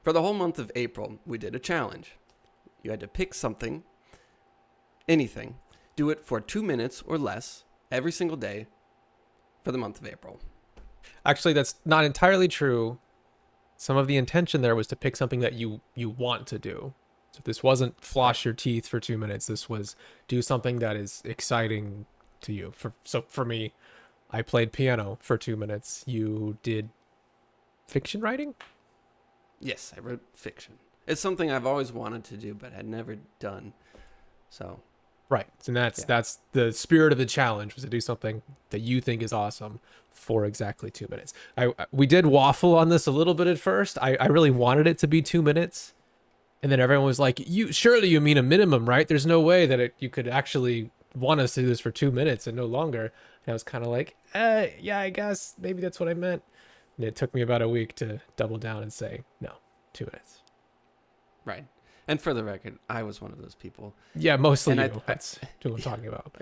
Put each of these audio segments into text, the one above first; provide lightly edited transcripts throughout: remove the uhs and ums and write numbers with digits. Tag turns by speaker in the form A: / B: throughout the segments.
A: For the whole month of April, we did a challenge. You had to pick something, anything, do it for 2 minutes or less every single day for the month of April.
B: Actually, that's not entirely true. Some of the intention there was to pick something that you want to do. So this wasn't floss your teeth for 2 minutes. This was do something that is exciting to you. For me, I played piano for 2 minutes. You did fiction writing?
A: Yes, I wrote fiction. It's something I've always wanted to do, but had never done. So,
B: Right. And that's the spirit of the challenge, was to do something that you think is awesome for exactly 2 minutes. We did waffle on this a little bit at first. I really wanted it to be 2 minutes. And then everyone was like, surely you mean a minimum, right? There's no way that you could actually want us to do this for 2 minutes and no longer. And I was kind of like, yeah, I guess maybe that's what I meant. And it took me about a week to double down and say, no, 2 minutes.
A: right. And for the record, I was one of those people.
B: Yeah, mostly
A: And
B: you. That's what I'm talking about.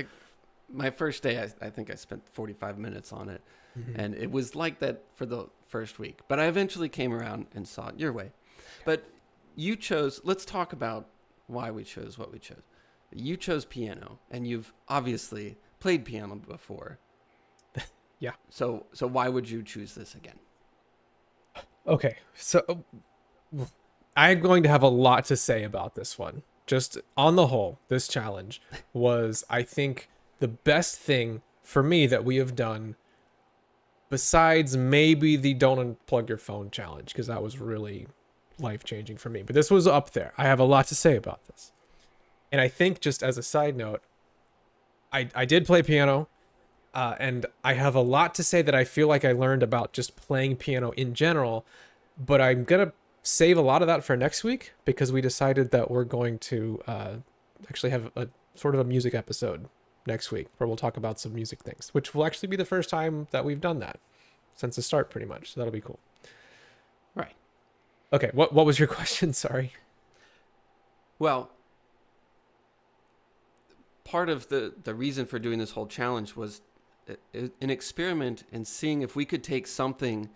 A: My first day, I think I spent 45 minutes on it.
B: Mhm.
A: And it was like that for the first week. But I eventually came around and saw it your way. But you chose, let's talk about why we chose what we chose. You chose piano, and you've obviously played piano before.
B: Yeah.
A: So why would you choose this again?
B: Okay, so I'm going to have a lot to say about this one. Just on the whole, this challenge was, I think, the best thing for me that we have done, besides maybe the don't unplug your phone challenge, because that was really life-changing for me. But this was up there. I have a lot to say about this. And I think, just as a side note, I did play piano, and I have a lot to say that I feel like I learned about just playing piano in general, but I'm going to save a lot of that for next week, because we decided that we're going to actually have a sort of a music episode next week where we'll talk about some music things, which will actually be the first time that we've done that since the start, pretty much. So that'll be cool.
A: Right.
B: Okay, what was your question? Sorry.
A: Well, part of the reason for doing this whole challenge was an experiment in seeing if we could take something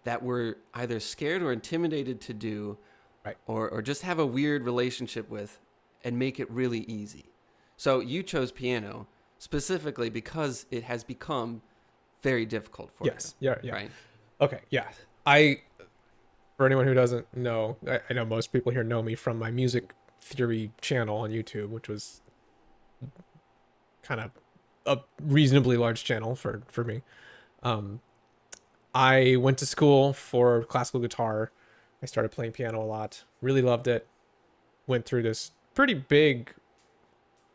A: that we're either scared or intimidated to do,
B: right,
A: or just have a weird relationship with, and make it really easy. So you chose piano specifically because it has become very difficult for
B: yes.
A: you.
B: Yeah.
A: Right?
B: Okay, yeah. For anyone who doesn't know, I know most people here know me from my music theory channel on YouTube, which was kind of a reasonably large channel for me. I went to school for classical guitar. I started playing piano a lot. Really loved it. Went through this pretty big,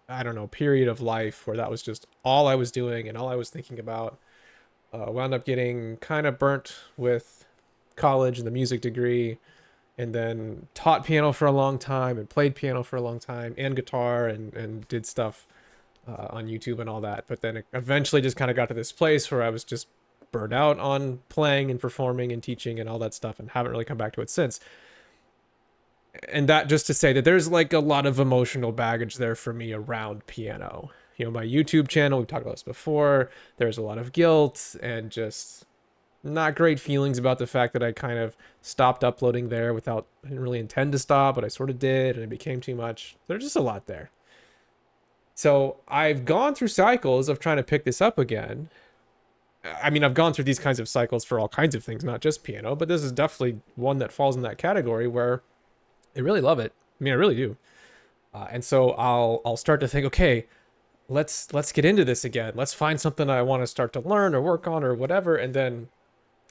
B: I don't know, period of life where that was just all I was doing and all I was thinking about. Wound up getting kind of burnt with college and the music degree, and then taught piano for a long time and played piano for a long time and guitar and did stuff on YouTube and all that. But then it eventually just kind of got to this place where I was just burned out on playing and performing and teaching and all that stuff, and haven't really come back to it since. And that just to say that there's like a lot of emotional baggage there for me around piano. You know, my YouTube channel, we've talked about this before, there's a lot of guilt and just not great feelings about the fact that I kind of stopped uploading there I didn't really intend to stop, but I sort of did, and it became too much. There's just a lot there. So I've gone through cycles of trying to pick this up again. I mean, I've gone through these kinds of cycles for all kinds of things, not just piano, but this is definitely one that falls in that category where I really love it. I mean, I really do. And so I'll start to think, okay, let's get into this again. Let's find something I want to start to learn or work on or whatever. And then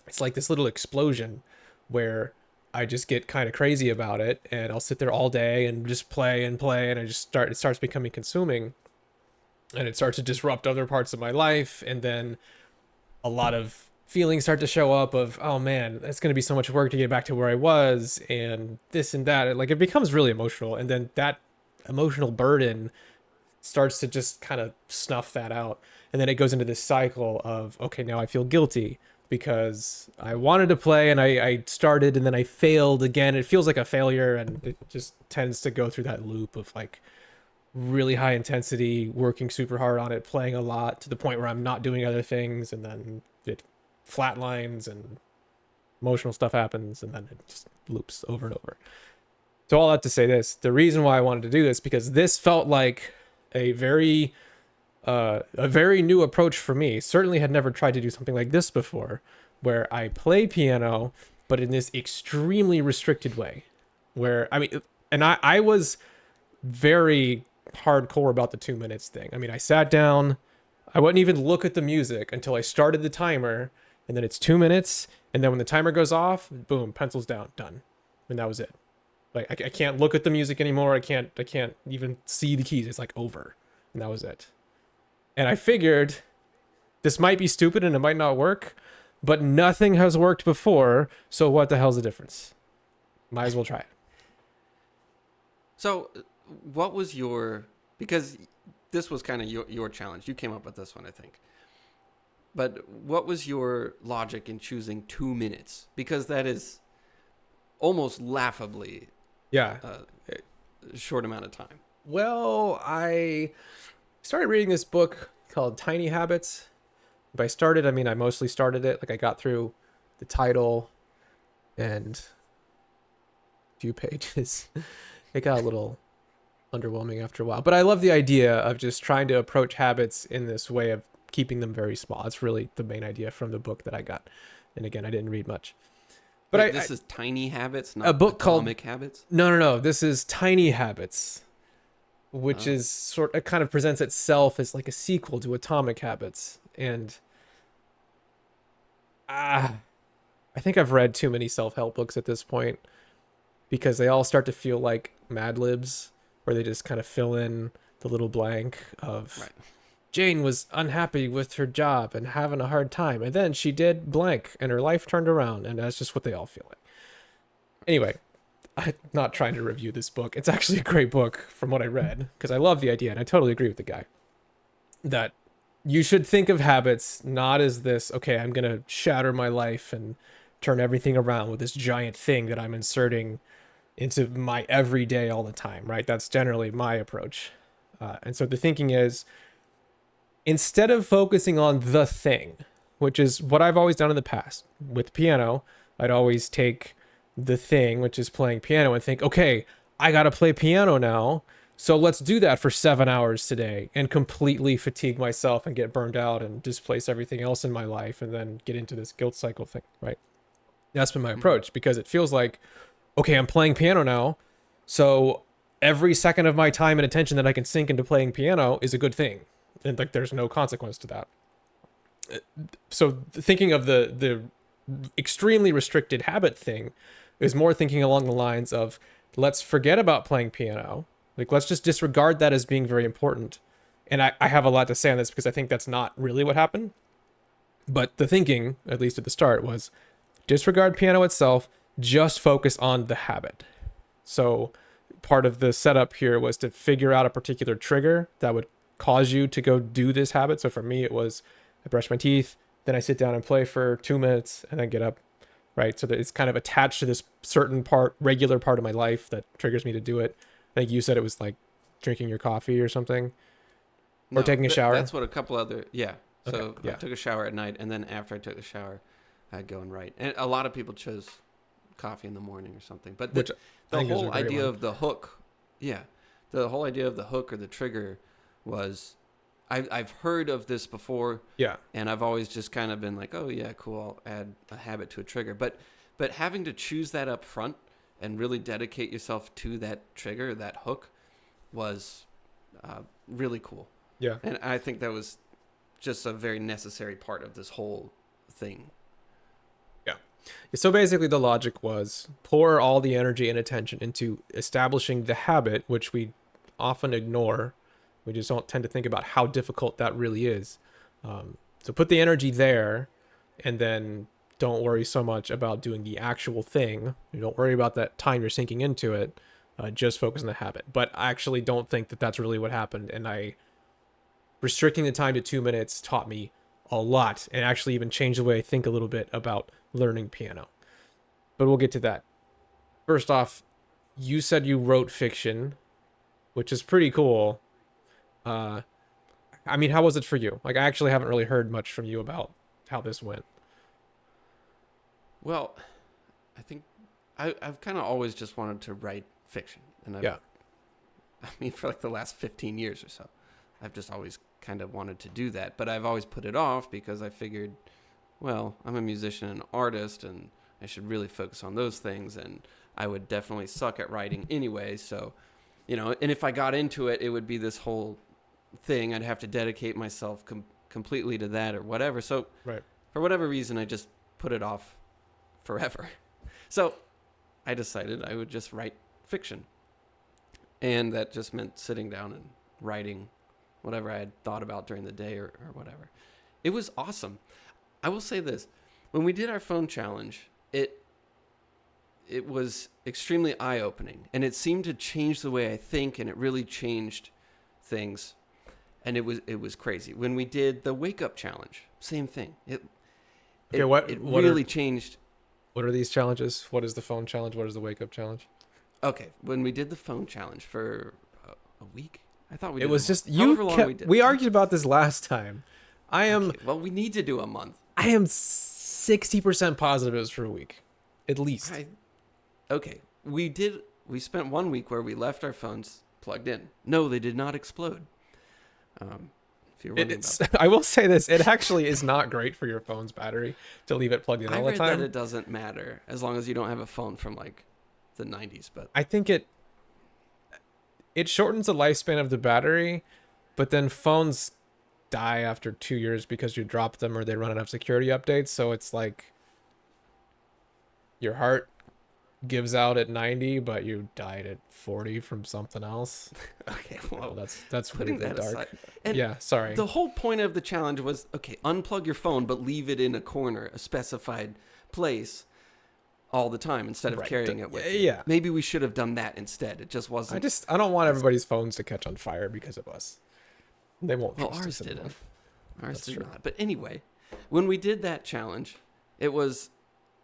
B: it's like this little explosion where I just get kind of crazy about it, and I'll sit there all day and just play, and it starts becoming consuming, and it starts to disrupt other parts of my life. And then a lot of feelings start to show up of, oh man, that's going to be so much work to get back to where I was, and this and that. Like, it becomes really emotional, and then that emotional burden starts to just kind of snuff that out. And then it goes into this cycle of, okay, now I feel guilty because I wanted to play and I started and then I failed again. It feels like a failure, and it just tends to go through that loop of like really high intensity, working super hard on it, playing a lot to the point where I'm not doing other things, and then it flatlines and emotional stuff happens, and then it just loops over and over. So all that to say this, the reason why I wanted to do this, because this felt like a very new approach for me. Certainly had never tried to do something like this before, where I play piano, but in this extremely restricted way. Where, I mean, and I was very hardcore about the 2 minutes thing. I mean, I sat down, I wouldn't even look at the music until I started the timer, and then it's 2 minutes, and then when the timer goes off, boom, pencils down, done. And that was it. Like I can't look at the music anymore. I can't even see the keys. It's like over. And that was it. And I figured this might be stupid and it might not work, but nothing has worked before, so what the hell's the difference? Might as well try it.
A: So, what was because this was kind of your challenge. You came up with this one, I think. But what was your logic in choosing 2 minutes? Because that is almost laughably a short amount of time.
B: Well, I started reading this book called Tiny Habits. By started, I mean I mostly started it. Like I got through the title and a few pages. It got a little underwhelming after a while. But I love the idea of just trying to approach habits in this way of keeping them very small. That's really the main idea from the book that I got. And again, I didn't read much.
A: But this is Tiny Habits, not
B: a book
A: Atomic
B: called
A: Habits?
B: No. This is Tiny Habits, which is it kind of presents itself as like a sequel to Atomic Habits. And I think I've read too many self-help books at this point because they all start to feel like Mad Libs where they just kind of fill in the little blank of
A: right.
B: Jane was unhappy with her job and having a hard time, and then she did blank and her life turned around, and that's just what they all feel like. Anyway, I'm not trying to review this book. It's actually a great book from what I read because I love the idea, and I totally agree with the guy that you should think of habits not as this, okay, I'm going to shatter my life and turn everything around with this giant thing that I'm inserting into my everyday all the time, right? That's generally my approach. And so the thinking is, instead of focusing on the thing, which is what I've always done in the past with piano, I'd always take the thing, which is playing piano, and think, okay, I got to play piano now. So let's do that for 7 hours today and completely fatigue myself and get burned out and displace everything else in my life and then get into this guilt cycle thing, right? That's been my approach because it feels like, okay, I'm playing piano now. So every second of my time and attention that I can sink into playing piano is a good thing. And like there's no consequence to that. So thinking of the extremely restricted habit thing is more thinking along the lines of, let's forget about playing piano. Like, let's just disregard that as being very important. And I have a lot to say on this because I think that's not really what happened. But the thinking, at least at the start, was disregard piano itself, just focus on the habit. So part of the setup here was to figure out a particular trigger that would cause you to go do this habit. So for me, it was I brush my teeth, then I sit down and play for 2 minutes and then get up, right? So that it's kind of attached to this certain regular part of my life that triggers me to do it. I think you said it was like drinking your coffee or something, or taking a shower.
A: That's what a couple other, yeah. So
B: Okay, yeah.
A: I took a shower at night, and then after I took the shower, I'd go and write. And a lot of people chose coffee in the morning or something. But the whole idea of the hook, the whole idea of the hook or the trigger was, I've heard of this before, and I've always just kind of been like, oh yeah, cool, I'll add a habit to a trigger. But having to choose that up front and really dedicate yourself to that trigger, that hook, was really cool.
B: Yeah.
A: And I think that was just a very necessary part of this whole thing.
B: Yeah. So basically the logic was pour all the energy and attention into establishing the habit, which we often ignore. We just don't tend to think about how difficult that really is. So put the energy there, and then don't worry so much about doing the actual thing. You don't worry about that time you're sinking into it. Just focus on the habit. But I actually don't think that that's really what happened. And restricting the time to 2 minutes taught me a lot, and actually even changed the way I think a little bit about learning piano. But we'll get to that. First off, you said you wrote fiction, which is pretty cool. I mean, how was it for you? Like, I actually haven't really heard much from you about how this went.
A: Well, I think I've kind of always just wanted to write fiction, and
B: Yeah.
A: I mean, for like the last 15 years or so, I've just always kind of wanted to do that. But I've always put it off because I figured, well, I'm a musician and artist, and I should really focus on those things. And I would definitely suck at writing anyway. So, and if I got into it, it would be this whole thing. I'd have to dedicate myself completely to that or whatever. So,
B: Right.
A: for whatever reason, I just put it off forever. So, I decided I would just write fiction. And that just meant sitting down and writing whatever I had thought about during the day or whatever. It was awesome. I will say this. When we did our phone challenge, it was extremely eye-opening. And it seemed to change the way I think, and it really changed things. And it was crazy. When we did the wake-up challenge, same thing. It really changed.
B: What are these challenges? What is the phone challenge? What is the wake up challenge?
A: Okay, when we did the phone challenge for a week, I thought we did
B: It was
A: a
B: just
A: month. However long we did.
B: we argued about this last time.
A: Okay, well, we need to do a month.
B: I am 60% positive it was for a week, at least.
A: Okay, we spent 1 week where we left our phones plugged in. No, they did not explode. If you're wondering about that.
B: I will say this: it actually is not great for your phone's battery to leave it plugged in all the
A: I
B: time.
A: read that it doesn't matter as long as you don't have a phone from like the 90s. But
B: I think it shortens the lifespan of the battery, but then phones die after 2 years because you drop them or they run out of security updates. So it's like your heart gives out at 90, but you died at 40 from something else.
A: okay,
B: Well,
A: well,
B: that's
A: putting
B: really
A: that
B: dark.
A: aside. And
B: Yeah, sorry.
A: the whole point of the challenge was, okay, unplug your phone, but leave it in a corner, a specified place all the time instead of
B: Right.
A: carrying it with you.
B: Yeah.
A: Maybe we should have done that instead. It just wasn't.
B: I don't want everybody's phones to catch on fire because of us. They won't.
A: Well,
B: trust
A: ours
B: us anymore.
A: didn't. Ours
B: That's
A: did
B: true.
A: not. But anyway, when we did that challenge, it was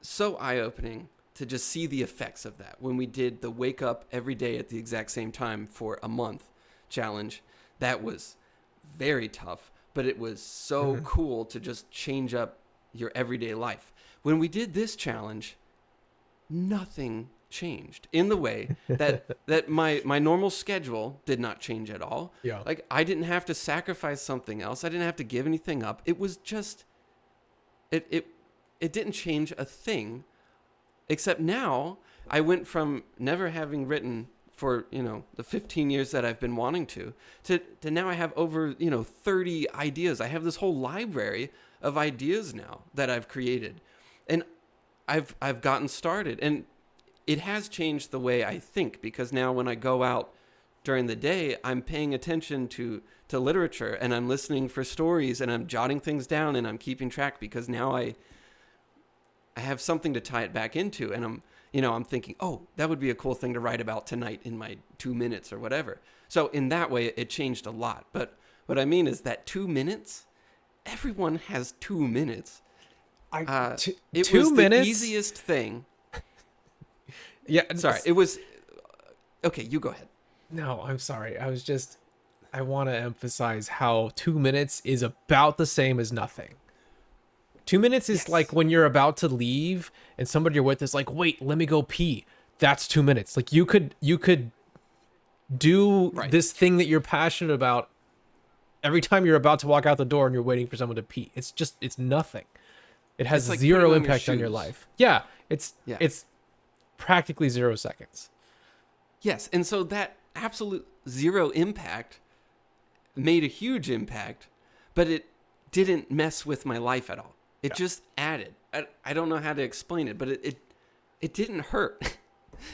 A: so eye-opening to just see the effects of that. When we did the wake up every day at the exact same time for a month challenge, that was very tough, but it was so cool to just change up your everyday life. When we did this challenge, nothing changed in the way that my normal schedule did not change at all.
B: Yeah.
A: Like I didn't have to sacrifice something else. I didn't have to give anything up. It was just it didn't change a thing, except now I went from never having written for, the 15 years that I've been wanting to now I have over, 30 ideas. I have this whole library of ideas now that I've created. And I've gotten started, and it has changed the way I think, because now when I go out during the day, I'm paying attention to literature, and I'm listening for stories, and I'm jotting things down, and I'm keeping track, because now I have something to tie it back into, and I'm thinking, oh, that would be a cool thing to write about tonight in my 2 minutes or whatever. So in that way, it changed a lot. But what I mean is that 2 minutes, everyone has 2 minutes. It
B: 2
A: was
B: minutes?
A: the easiest thing.
B: Yeah.
A: Sorry, it was. Okay, you go ahead.
B: No, I'm sorry. I want to emphasize how 2 minutes is about the same as nothing. 2 minutes is like when you're about to leave and somebody you're with is like, wait, let me go pee. That's 2 minutes. Like you could do
A: Right.
B: this thing that you're passionate about every time you're about to walk out the door and you're waiting for someone to pee. It's nothing. It has
A: It's like
B: zero
A: putting on your
B: impact on your
A: shoes.
B: life. Yeah. It's
A: Yeah.
B: practically 0 seconds.
A: Yes, and so that absolute zero impact made a huge impact, but it didn't mess with my life at all. It just added. I don't know how to explain it, but it didn't hurt.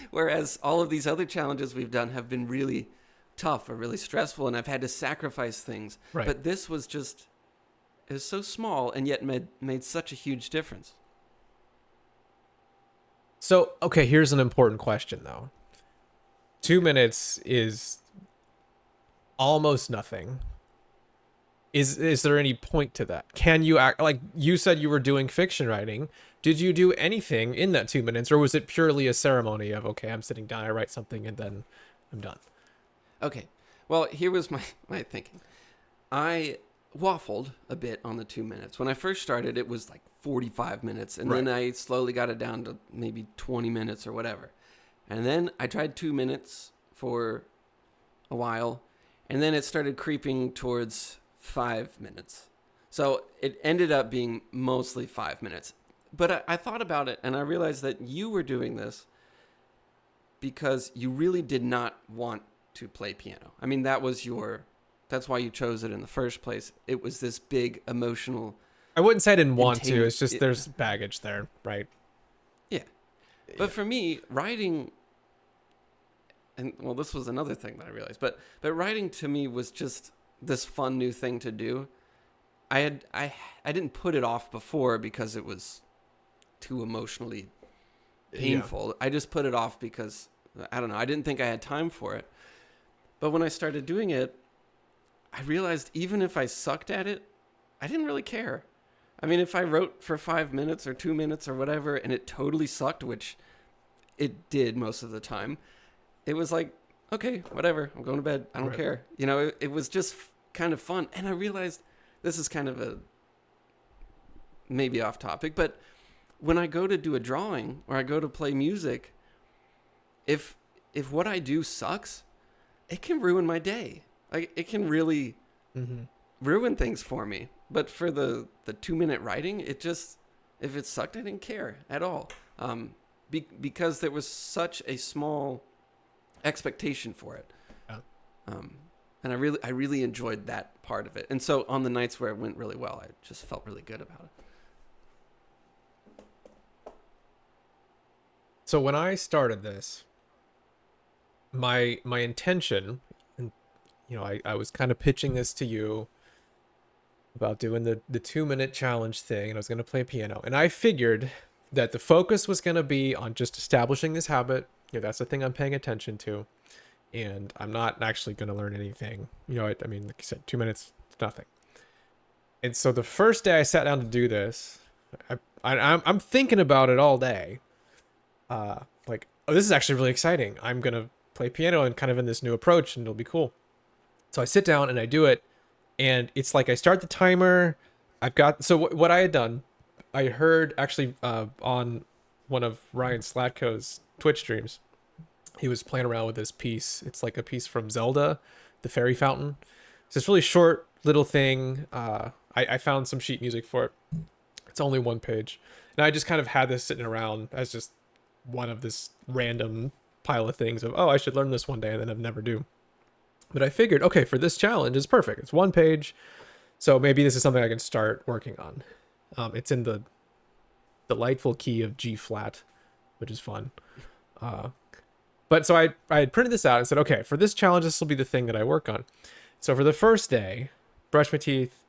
A: Whereas all of these other challenges we've done have been really tough or really stressful, and I've had to sacrifice things.
B: Right.
A: But this was just, it was so small and yet made such a huge difference.
B: So, okay, here's an important question though. 2 minutes is almost nothing. Is there any point to that? Can you act like you said you were doing fiction writing? Did you do anything in that 2 minutes, or was it purely a ceremony of, okay, I'm sitting down, I write something, and then I'm done?
A: Okay. Well, here was my thinking. I waffled a bit on the 2 minutes. When I first started, it was like 45 minutes, and
B: Right.
A: then I slowly got it down to maybe 20 minutes or whatever. And then I tried 2 minutes for a while, and then it started creeping towards 5 minutes. So it ended up being mostly 5 minutes. But I thought about it, and I realized that you were doing this because you really did not want to play piano. I mean, that's why you chose it in the first place. It was this big emotional.
B: I wouldn't say I didn't want to.
A: Intent-
B: It's just there's baggage there, right?
A: Yeah. But for me, writing, and well, this was another thing that I realized, but writing to me was just this fun new thing to do. I didn't put it off before because it was too emotionally painful. I just put it off because I don't know. I didn't think I had time for it. But when I started doing it, I realized even if I sucked at it, I didn't really care. I mean, if I wrote for 5 minutes or 2 minutes or whatever, and it totally sucked, which it did most of the time, it was like, okay, whatever. I'm going to bed. I don't
B: Right.
A: care. You know, it was just kind of fun. And I realized this is kind of a maybe off topic, but when I go to do a drawing or I go to play music, if what I do sucks, it can ruin my day. Like it can really
B: Mm-hmm.
A: ruin things for me. But for the 2 minute writing, it just, if it sucked, I didn't care at all. Because there was such a small expectation for it.
B: Yeah.
A: And I really enjoyed that part of it. And so on the nights where it went really well, I just felt really good about it.
B: So when I started this, my intention, and I was kind of pitching this to you about doing the 2 minute challenge thing, and I was going to play piano, and I figured that the focus was going to be on just establishing this habit. That's the thing I'm paying attention to, and I'm not actually going to learn anything. I mean, like you said, 2 minutes, it's nothing. And so the first day I sat down to do this, I'm thinking about it all day. Like, oh, this is actually really exciting. I'm gonna play piano and kind of in this new approach, and it'll be cool. So I sit down and I do it, and it's like I start the timer. What I had done, I heard actually on one of Ryan Slatko's Twitch streams, he was playing around with this piece. It's like a piece from Zelda, the Fairy Fountain. It's this really short little thing. I found some sheet music for it. It's only one page, and I just kind of had this sitting around as just one of this random pile of things of, oh, I should learn this one day, and then I never do. But I figured, okay, for this challenge, it's perfect. It's one page, so maybe this is something I can start working on. It's in the delightful key of G flat, which is fun. But so I had printed this out and said, okay, for this challenge, this will be the thing that I work on. So for the first day, brush my teeth,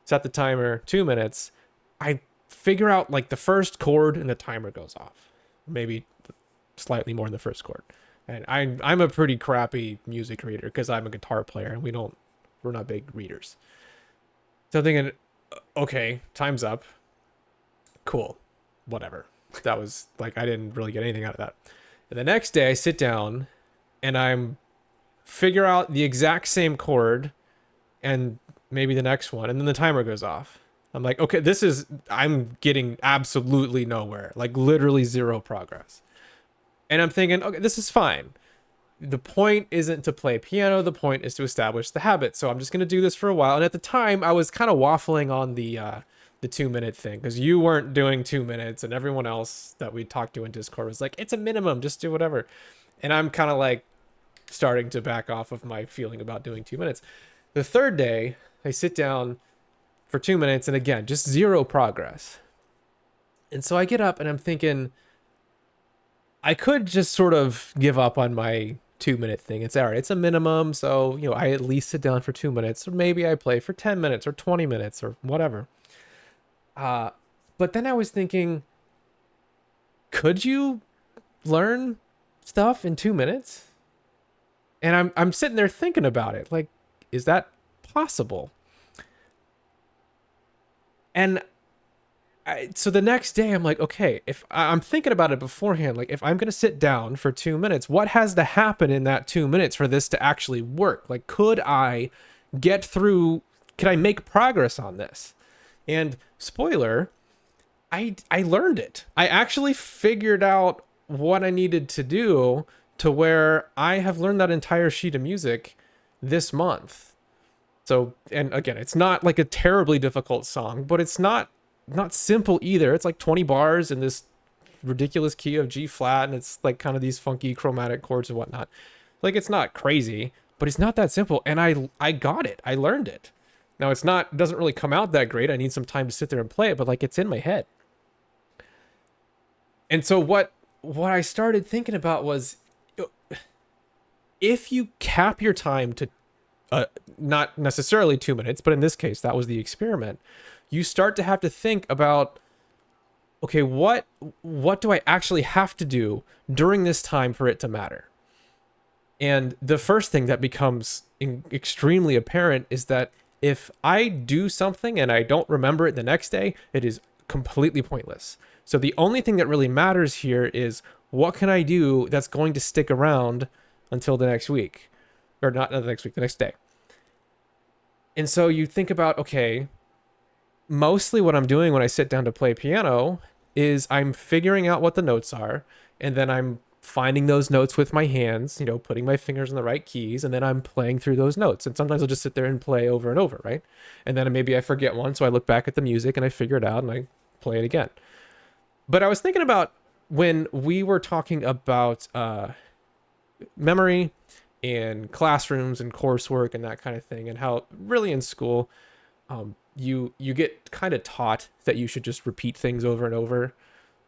B: set the timer, 2 minutes. I figure out like the first chord and the timer goes off. Maybe slightly more in the first chord. And I'm a pretty crappy music reader because I'm a guitar player and we're not big readers. So I'm thinking, okay, time's up. Cool. Whatever. That was like, I didn't really get anything out of that. And the next day I sit down and I'm figure out the exact same chord and maybe the next one, and then the timer goes off. I'm like, okay, I'm getting absolutely nowhere, like literally zero progress. And I'm thinking, okay, this is fine. The point isn't to play piano. The point is to establish the habit. So I'm just going to do this for a while. And at the time I was kind of waffling on the 2 minute thing because you weren't doing 2 minutes and everyone else that we talked to in Discord was like, it's a minimum, just do whatever. And I'm kind of like starting to back off of my feeling about doing 2 minutes. The third day I sit down for 2 minutes and again, just zero progress. And so I get up and I'm thinking, I could just sort of give up on my 2 minute thing. It's all right. It's a minimum. So, I at least sit down for 2 minutes, or maybe I play for 10 minutes or 20 minutes or whatever. But then I was thinking, could you learn stuff in 2 minutes? And I'm sitting there thinking about it. Like, is that possible? And so the next day I'm like, okay, if I'm thinking about it beforehand, like if I'm going to sit down for 2 minutes, what has to happen in that 2 minutes for this to actually work? Like, could I get through can I make progress on this? And spoiler, I learned it. I actually figured out what I needed to do to where I have learned that entire sheet of music this month. So, and again, it's not like a terribly difficult song, but it's not simple either. It's like 20 bars in this ridiculous key of G flat, and it's like kind of these funky chromatic chords and whatnot. Like, it's not crazy, but it's not that simple. And I got it. I learned it. Now it doesn't really come out that great. I need some time to sit there and play it, but like, it's in my head. And so what I started thinking about was, if you cap your time to not necessarily 2 minutes, but in this case, that was the experiment, you start to have to think about, okay, what do I actually have to do during this time for it to matter? And the first thing that becomes extremely apparent is that if I do something and I don't remember it the next day, it is completely pointless. So the only thing that really matters here is, what can I do that's going to stick around until the next week? Or not the next week, the next day. And so you think about, okay, mostly what I'm doing when I sit down to play piano is I'm figuring out what the notes are, and then I'm finding those notes with my hands, putting my fingers in the right keys, and then I'm playing through those notes. And sometimes I'll just sit there and play over and over, right? And then maybe I forget one, so I look back at the music and I figure it out and I play it again. But I was thinking about when we were talking about memory and classrooms and coursework and that kind of thing, and how really in school you get kind of taught that you should just repeat things over and over.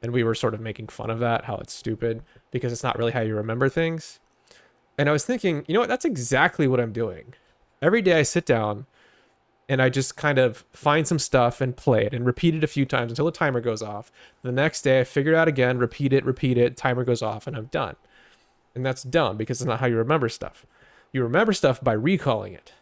B: And we were sort of making fun of that, how it's stupid because it's not really how you remember things. And I was thinking, you know what, that's exactly what I'm doing. Every day I sit down and I just kind of find some stuff and play it and repeat it a few times until the timer goes off. The next day I figure it out again, repeat it, timer goes off, and I'm done. And that's dumb because it's not how you remember stuff. You remember stuff by recalling it.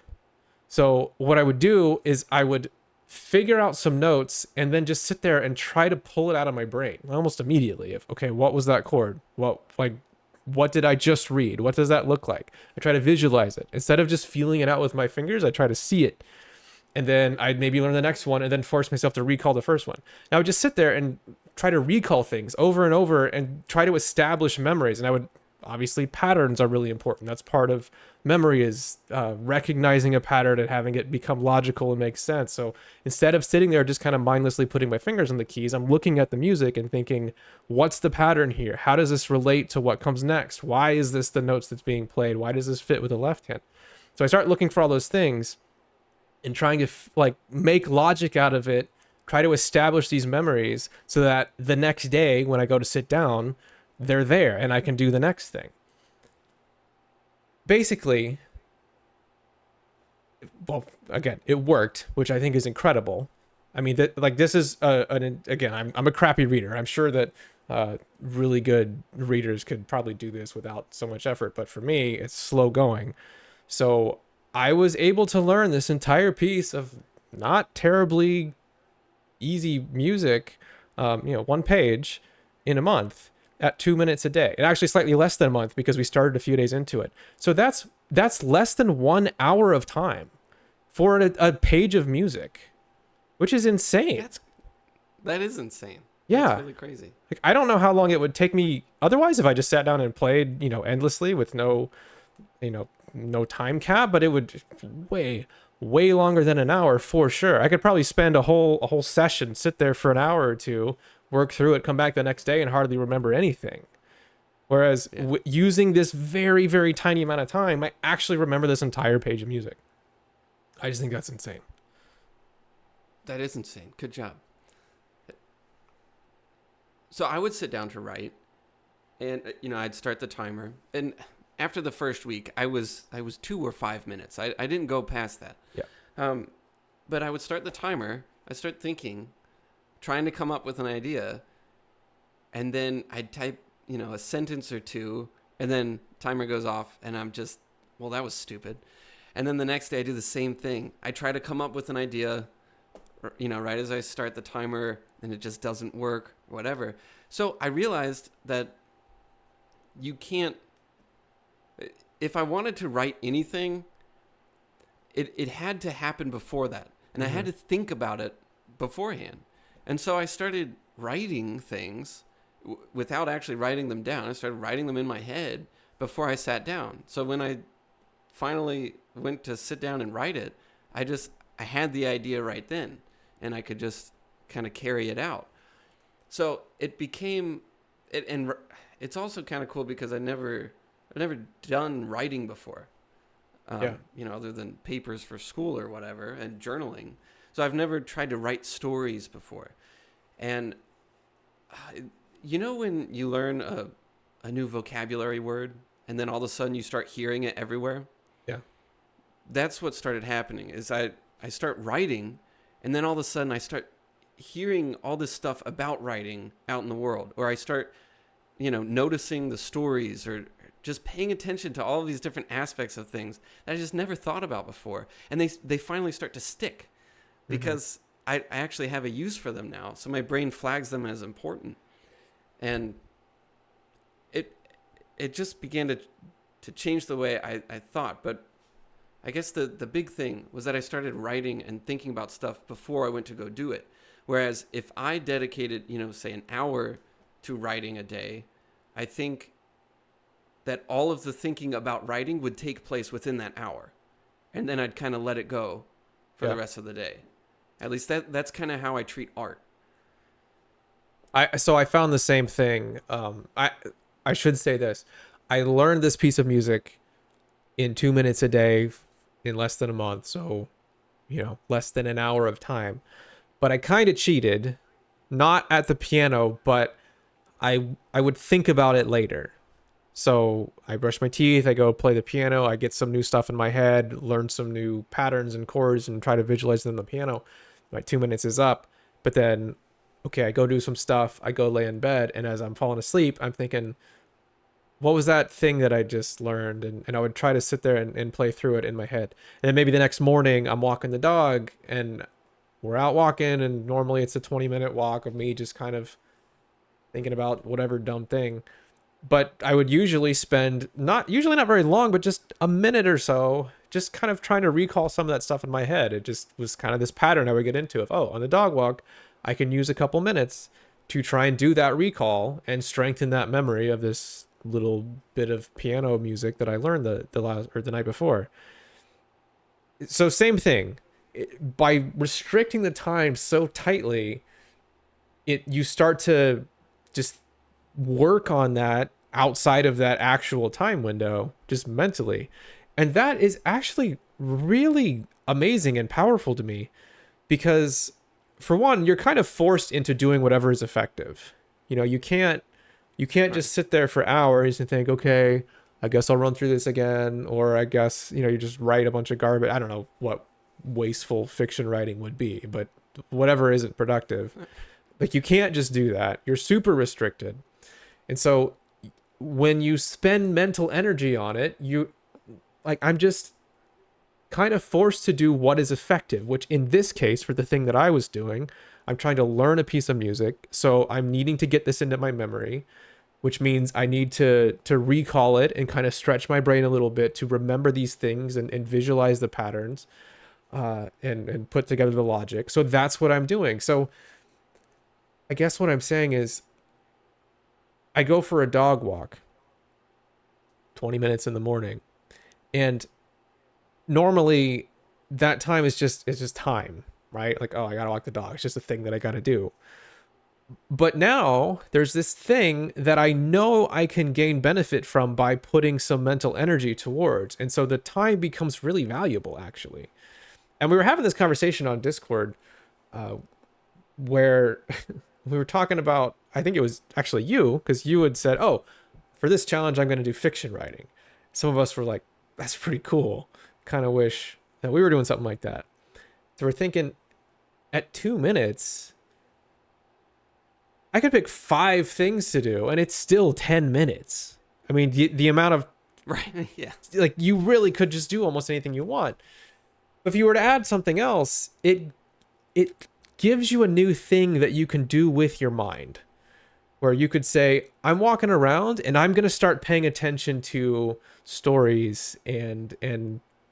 B: So what I would do is I would figure out some notes and then just sit there and try to pull it out of my brain almost immediately. Okay, what was that chord? What did I just read? What does that look like? I try to visualize it. Instead of just feeling it out with my fingers, I try to see it. And then I'd maybe learn the next one and then force myself to recall the first one. Now I would just sit there and try to recall things over and over and try to establish memories. And obviously patterns are really important. That's part of memory, is recognizing a pattern and having it become logical and make sense. So instead of sitting there just kind of mindlessly putting my fingers on the keys, I'm looking at the music and thinking, what's the pattern here? How does this relate to what comes next? Why is this the notes that's being played? Why does this fit with the left hand? So I start looking for all those things and trying to make logic out of it, try to establish these memories so that the next day when I go to sit down, they're there and I can do the next thing. Basically, well, again, it worked, which I think is incredible. I mean, this is again, I'm a crappy reader. I'm sure that really good readers could probably do this without so much effort, but for me, it's slow going. So I was able to learn this entire piece of not terribly easy music, one page in a month at 2 minutes a day, and actually slightly less than a month because we started a few days into it. So that's less than 1 hour of time for a page of music, which is insane.
A: That is insane.
B: Yeah.
A: That's really crazy.
B: Like, I don't know how long it would take me otherwise if I just sat down and played, endlessly with no time cap, but it would way longer than an hour for sure. I could probably spend a whole session, sit there for an hour or two, work through it, come back the next day and hardly remember anything. Whereas using this very, very tiny amount of time, I actually remember this entire page of music. I just think that's insane.
A: That is insane. Good job. So I would sit down to write, and I'd start the timer, and after the first week, I was 2 or 5 minutes. I didn't go past that.
B: Yeah.
A: But I would start the timer. I start thinking, trying to come up with an idea, and then I'd type, a sentence or two, and then timer goes off, and I'm just, well, that was stupid. And then the next day I do the same thing. I try to come up with an idea, right as I start the timer, and it just doesn't work, whatever. So I realized that you can't, if I wanted to write anything, it had to happen before that. And I had to think about it beforehand. And so I started writing things without actually writing them down. I started writing them in my head before I sat down. So when I finally went to sit down and write it, I had the idea right then, and I could just kind of carry it out. So it became it, and it's also kind of cool because I've never done writing before. Other than papers for school or whatever and journaling. So I've never tried to write stories before. And when you learn a new vocabulary word and then all of a sudden you start hearing it everywhere?
B: Yeah.
A: That's what started happening is I start writing, and then all of a sudden I start hearing all this stuff about writing out in the world, or I start, noticing the stories or just paying attention to all of these different aspects of things that I just never thought about before. And they finally start to stick because I actually have a use for them now. So my brain flags them as important. And it just began to change the way I thought. But I guess the big thing was that I started writing and thinking about stuff before I went to go do it. Whereas if I dedicated, say an hour to writing a day, I think that all of the thinking about writing would take place within that hour. And then I'd kind of let it go for the rest of the day. At least that's kind of how I treat art.
B: So I found the same thing. I should say this. I learned this piece of music in 2 minutes a day in less than a month. So, less than an hour of time. But I kind of cheated, not at the piano, but I would think about it later. So I brush my teeth, I go play the piano, I get some new stuff in my head, learn some new patterns and chords and try to visualize them on the piano. My 2 minutes is up, but then, okay, I go do some stuff, I go lay in bed, and as I'm falling asleep, I'm thinking, what was that thing that I just learned? And I would try to sit there and play through it in my head. And then maybe the next morning, I'm walking the dog, and we're out walking, and normally it's a 20-minute walk of me just kind of thinking about whatever dumb thing. But I would usually spend not very long, but just a minute or so, just kind of trying to recall some of that stuff in my head. It just was kind of this pattern I would get into of, on the dog walk, I can use a couple minutes to try and do that recall and strengthen that memory of this little bit of piano music that I learned the night before. So same thing. By restricting the time so tightly, you start to just work on that outside of that actual time window, just mentally. And that is actually really amazing and powerful to me because, for one, you're kind of forced into doing whatever is effective. You can't just sit there for hours and think, okay, I guess I'll run through this again, or I guess, you just write a bunch of garbage. I don't know what wasteful fiction writing would be, but whatever isn't productive. Like, you can't just do that. You're super restricted. And so when you spend mental energy on it, I'm just kind of forced to do what is effective, which in this case, for the thing that I was doing, I'm trying to learn a piece of music. So I'm needing to get this into my memory, which means I need to recall it and kind of stretch my brain a little bit to remember these things and visualize the patterns and put together the logic. So that's what I'm doing. So I guess what I'm saying is, I go for a dog walk 20 minutes in the morning, and normally that time is just time, right? Like, I gotta walk the dog. It's just a thing that I gotta do. But now there's this thing that I know I can gain benefit from by putting some mental energy towards. And so the time becomes really valuable, actually. And we were having this conversation on Discord where we were talking about, I think it was actually you, because you had said, for this challenge, I'm going to do fiction writing. Some of us were like, that's pretty cool. Kind of wish that we were doing something like that. So we're thinking, at 2 minutes, I could pick 5 things to do, and it's still 10 minutes. I mean, the amount of...
A: Right, yeah.
B: Like, you really could just do almost anything you want. But if you were to add something else, it gives you a new thing that you can do with your mind, where you could say, I'm walking around and I'm going to start paying attention to stories and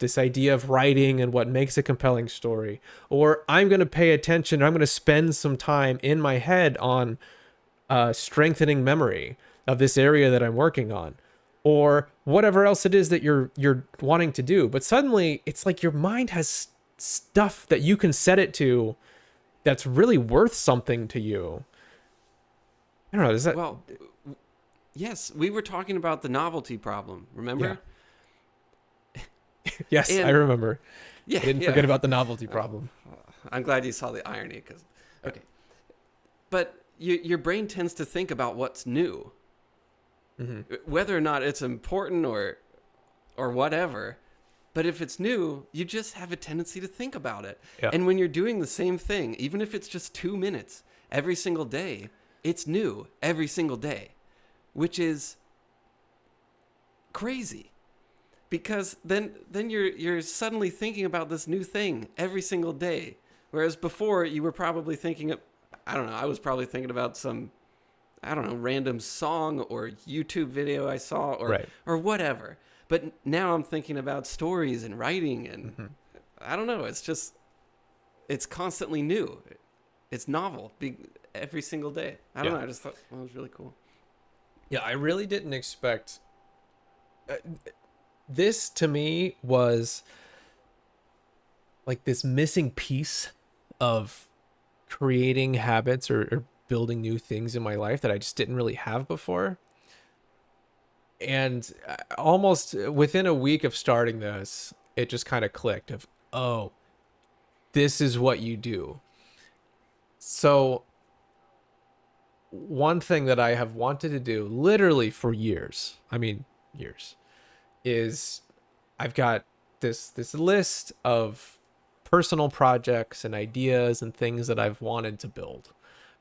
B: this idea of writing and what makes a compelling story, or I'm going to pay attention, or I'm going to spend some time in my head on strengthening memory of this area that I'm working on, or whatever else it is that you're wanting to do. But suddenly it's like your mind has stuff that you can set it to that's really worth something to you. I don't know, is that...
A: Well, yes, we were talking about the novelty problem, remember?
B: Yes,
A: And-
B: I remember.
A: Yeah,
B: I didn't forget about the novelty problem.
A: I'm glad you saw the irony, because okay, but your brain tends to think about what's new, whether or not it's important or whatever. But if it's new, you just have a tendency to think about it.
B: Yeah.
A: And when you're doing the same thing, even if it's just 2 minutes every single day, it's new every single day, which is crazy. Because then you're suddenly thinking about this new thing every single day. Whereas before you were probably thinking of, I don't know, I was probably thinking about some, I don't know, random song or YouTube video I saw or whatever. But now I'm thinking about stories and writing and I don't know, it's constantly new. It's novel every single day. I don't know, I just thought it was really cool.
B: Yeah, I really didn't expect... this to me was like this missing piece of creating habits or building new things in my life that I just didn't really have before. And almost within a week of starting this, it just kind of clicked of, oh, this is what you do. So one thing that I have wanted to do literally for years, is I've got this list of personal projects and ideas and things that I've wanted to build.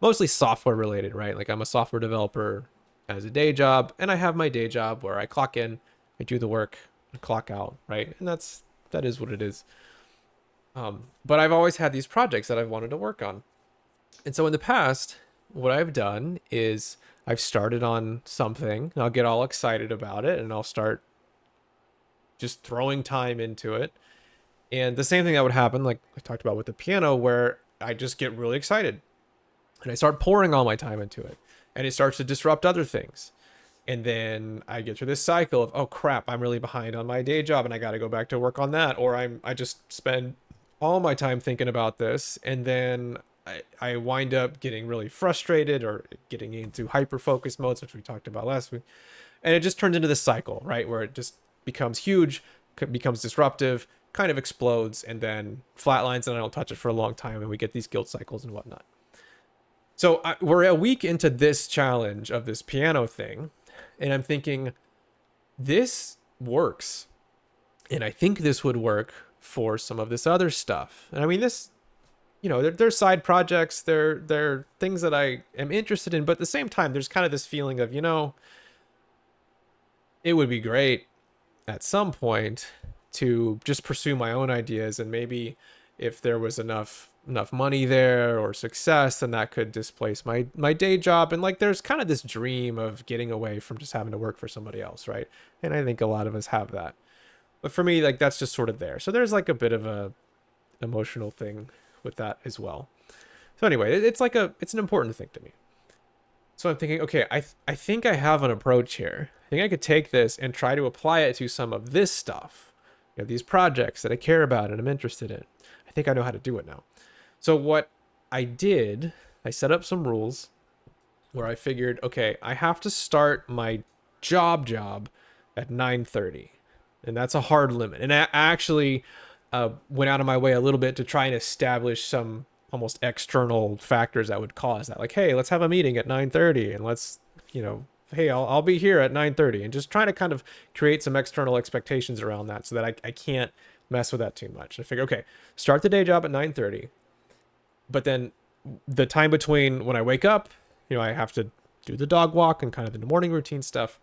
B: Mostly software related, right? Like I'm a software developer as a day job, and I have my day job where I clock in, I do the work, I clock out, right? And that is what it is. But I've always had these projects that I've wanted to work on. And so in the past, what I've done is I've started on something, and I'll get all excited about it, and I'll start just throwing time into it. And the same thing that would happen, like I talked about with the piano, where I just get really excited and I start pouring all my time into it, and it starts to disrupt other things. And then I get through this cycle of, oh crap, I'm really behind on my day job and I got to go back to work on that. Or I just spend all my time thinking about this. And then I wind up getting really frustrated or getting into hyper focus modes, which we talked about last week. And it just turns into this cycle, right? Where it just becomes huge, becomes disruptive, kind of explodes, and then flatlines, and I don't touch it for a long time, and we get these guilt cycles and whatnot. So we're a week into this challenge of this piano thing, and I'm thinking, this works. And I think this would work for some of this other stuff. And I mean, this, they're side projects, they're things that I am interested in, but at the same time, there's kind of this feeling of, it would be great at some point to just pursue my own ideas, and maybe if there was enough money there or success, then that could displace my day job. And like there's kind of this dream of getting away from just having to work for somebody else, right? And I think a lot of us have that. But for me, like that's just sort of there. So there's like a bit of a emotional thing with that as well. So anyway, it's an important thing to me. So I'm thinking, okay, I think I have an approach here. I think I could take this and try to apply it to some of this stuff, these projects that I care about and I'm interested in. I think I know how to do it now. So what I did, I set up some rules where I figured, okay, I have to start my job at 9:30, and that's a hard limit. And I actually went out of my way a little bit to try and establish some almost external factors that would cause that. Like, hey, let's have a meeting at 9:30, and let's, hey, I'll be here at 9:30, and just trying to kind of create some external expectations around that so that I can't mess with that too much. I figure, okay, start the day job at 9:30. But then the time between when I wake up, I have to do the dog walk and kind of the morning routine stuff.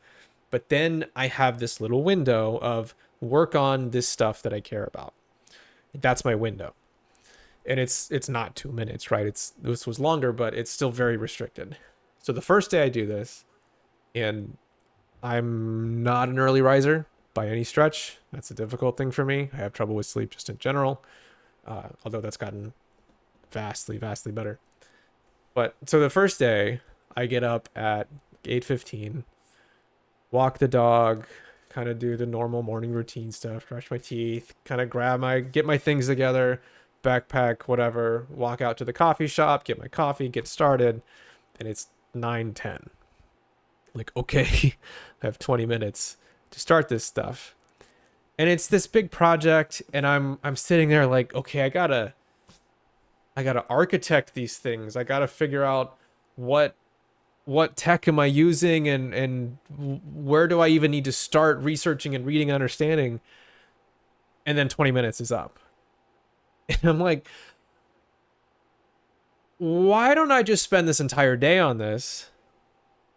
B: But then I have this little window of work on this stuff that I care about. That's my window. And it's not 2 minutes, right? This was longer, but it's still very restricted. So the first day I do this, and I'm not an early riser, by any stretch. That's a difficult thing for me. I have trouble with sleep just in general, although that's gotten vastly better. But so the first day, I get up at 8:15, walk the dog, kind of do the normal morning routine stuff, brush my teeth, kind of get my things together, backpack, whatever, walk out to the coffee shop, get my coffee, get started, and it's 9:10. Like, okay, I have 20 minutes to start this stuff. And it's this big project, and I'm sitting there like, okay, I gotta architect these things. I gotta figure out what tech am I using, and where do I even need to start researching and reading and understanding. And then 20 minutes is up. And I'm like, why don't I just spend this entire day on this,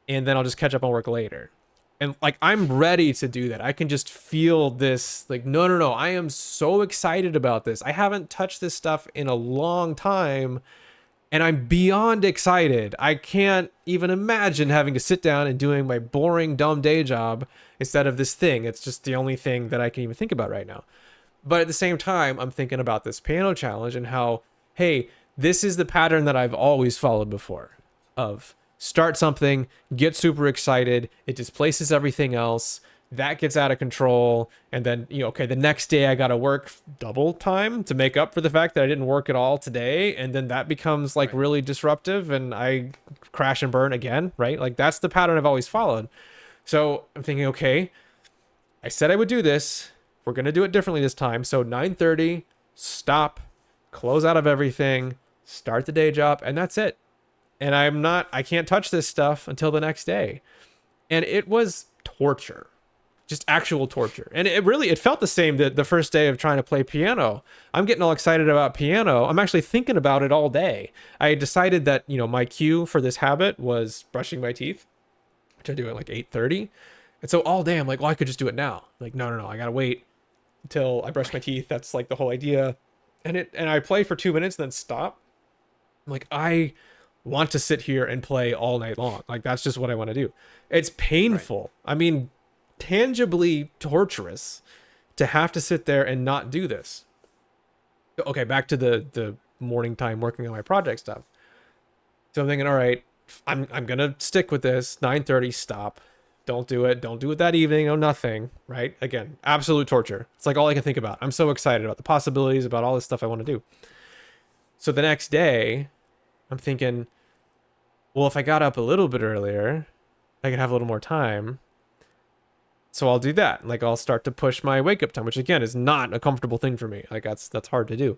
B: and then I'll just catch up on work later? And like, I'm ready to do that. I can just feel this, like, no, I am so excited about this. I haven't touched this stuff in a long time, and I'm beyond excited. I can't even imagine having to sit down and doing my boring, dumb day job instead of this thing. It's just the only thing that I can even think about right now. But at the same time, I'm thinking about this piano challenge and how, hey, this is the pattern that I've always followed before, of start something, get super excited, it displaces everything else, that gets out of control, and then, okay, the next day I gotta work double time to make up for the fact that I didn't work at all today, and then that becomes like really disruptive, and I crash and burn again, right? Like, that's the pattern I've always followed. So I'm thinking, okay, I said I would do this, we're gonna do it differently this time. So 9:30, stop, close out of everything, start the day job, and that's it. And I can't touch this stuff until the next day. And it was torture, just actual torture. And it felt the same the first day of trying to play piano. I'm getting all excited about piano. I'm actually thinking about it all day. I decided that, my cue for this habit was brushing my teeth, which I do at like 8:30. And so all day I'm like, well, I could just do it now. Like, no, I gotta wait until I brush my teeth. That's like the whole idea. And I play for 2 minutes and then stop. I'm like, I want to sit here and play all night long. Like, that's just what I want to do. It's painful. Right. I mean, tangibly torturous to have to sit there and not do this. Okay, back to the morning time working on my project stuff. So I'm thinking, all right, I'm gonna stick with this. 9:30, stop. Don't do it. Don't do it that evening. No, nothing. Right? Again, absolute torture. It's like all I can think about. I'm so excited about the possibilities, about all this stuff I want to do. So the next day, I'm thinking, well, if I got up a little bit earlier, I could have a little more time. So I'll do that. Like, I'll start to push my wake up time, which again is not a comfortable thing for me. Like, that's hard to do.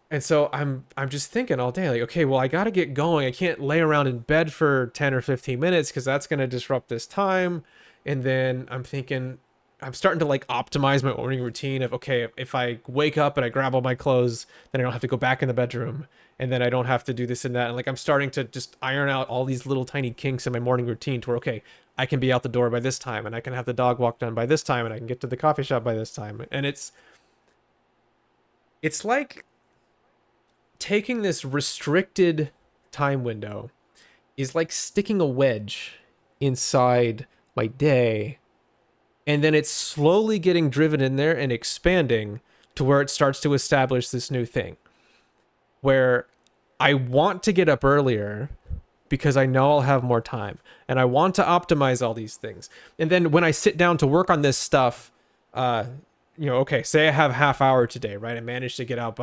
B: And so I'm just thinking all day, like, okay, well, I got to get going. I can't lay around in bed for 10 or 15 minutes because that's going to disrupt this time. And then I'm thinking, I'm starting to like optimize my morning routine of, okay, if I wake up and I grab all my clothes, then I don't have to go back in the bedroom, and then I don't have to do this and that. And like, I'm starting to just iron out all these little tiny kinks in my morning routine to where, okay, I can be out the door by this time, and I can have the dog walk done by this time, and I can get to the coffee shop by this time. And it's like taking this restricted time window is like sticking a wedge inside my day, and then it's slowly getting driven in there and expanding to where it starts to establish this new thing where I want to get up earlier because I know I'll have more time, and I want to optimize all these things. And then when I sit down to work on this stuff, okay, say I have half hour today, right? I managed to get out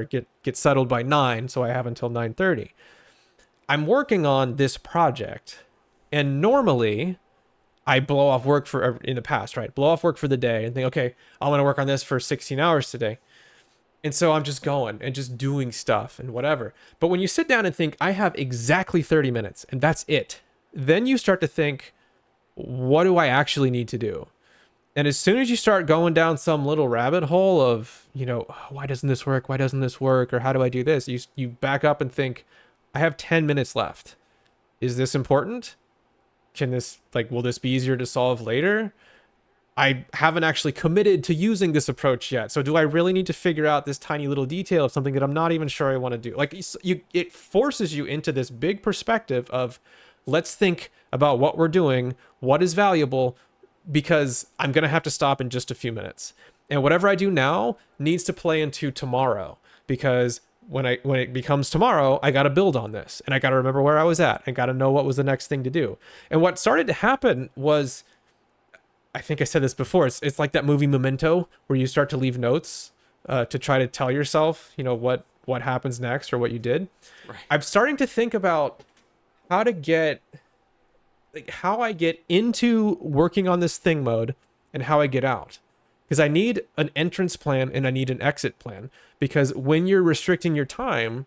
B: get settled by 9, so I have until 9:30. I'm working on this project, and normally I blow off work in the past, right? Blow off work for the day and think, okay, I want to work on this for 16 hours today. And so I'm just going and just doing stuff and whatever. But when you sit down and think, I have exactly 30 minutes and that's it, then you start to think, what do I actually need to do? And as soon as you start going down some little rabbit hole of, why doesn't this work? Why doesn't this work? Or how do I do this? You back up and think, I have 10 minutes left. Is this important? Will this be easier to solve later? I haven't actually committed to using this approach yet. So do I really need to figure out this tiny little detail of something that I'm not even sure I want to do? Like, it forces you into this big perspective of, let's think about what we're doing, what is valuable, because I'm going to have to stop in just a few minutes. And whatever I do now needs to play into tomorrow, because when it becomes tomorrow, I got to build on this, and I got to remember where I was at. I got to know what was the next thing to do. And what started to happen was, I think I said this before, it's like that movie Memento, where you start to leave notes to try to tell yourself, what happens next or what you did.
A: Right.
B: I'm starting to think about how to get, like, how I get into working on this thing mode and how I get out. Because I need an entrance plan and I need an exit plan. Because when you're restricting your time,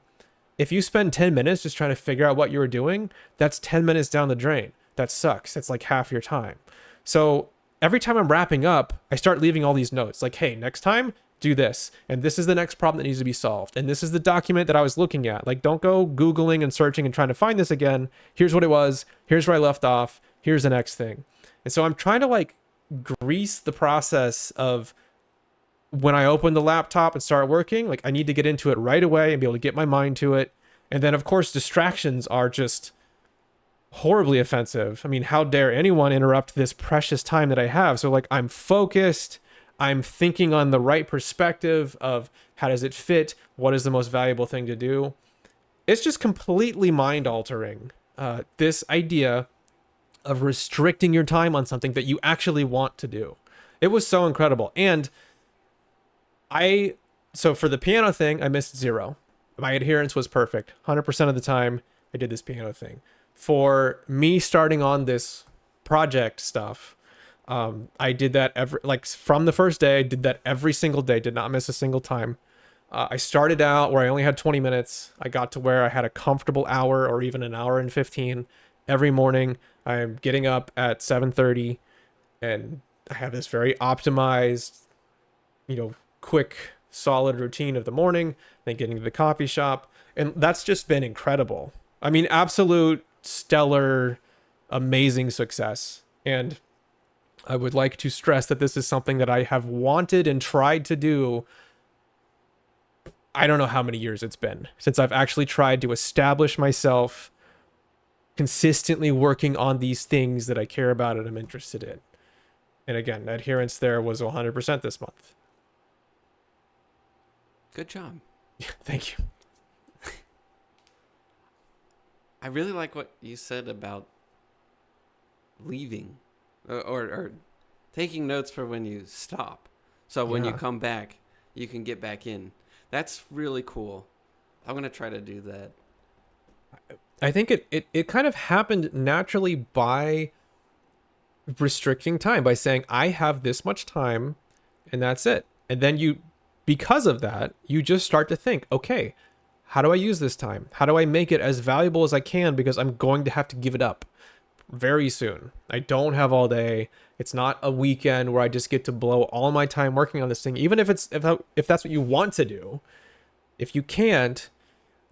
B: if you spend 10 minutes just trying to figure out what you were doing, that's 10 minutes down the drain. That sucks. That's like half your time. So every time I'm wrapping up, I start leaving all these notes like, hey, next time, do this. And this is the next problem that needs to be solved. And this is the document that I was looking at. Like, don't go Googling and searching and trying to find this again. Here's what it was. Here's where I left off. Here's the next thing. And so I'm trying to like grease the process of when I open the laptop and start working. Like, I need to get into it right away and be able to get my mind to it. And then, of course, distractions are just horribly offensive. I mean, how dare anyone interrupt this precious time that I have? So like, I'm focused. I'm thinking on the right perspective of how does it fit? What is the most valuable thing to do? It's just completely mind altering. This idea of restricting your time on something that you actually want to do. It was so incredible. And so for the piano thing, I missed 0. My adherence was perfect. 100% of the time I did this piano thing. For me starting on this project stuff, I did that from the first day. I did that every single day, did not miss a single time. I started out where I only had 20 minutes. I got to where I had a comfortable hour or even an hour and 15 every morning. I'm getting up at 7:30 and I have this very optimized, quick, solid routine of the morning, then getting to the coffee shop. And that's just been incredible. I mean, absolute stellar, amazing success. And I would like to stress that this is something that I have wanted and tried to do. I don't know how many years it's been since I've actually tried to establish myself consistently working on these things that I care about and I'm interested in. And again, adherence there was 100% this month.
A: Good job.
B: Thank you.
A: I really like what you said about leaving or taking notes for when you stop. So when you come back, you can get back in. That's really cool. I'm going to try to do that.
B: I think it kind of happened naturally by restricting time, by saying, I have this much time and that's it. And then because of that, you just start to think, okay, how do I use this time? How do I make it as valuable as I can? Because I'm going to have to give it up very soon. I don't have all day. It's not a weekend where I just get to blow all my time working on this thing. Even if that's what you want to do, if you can't,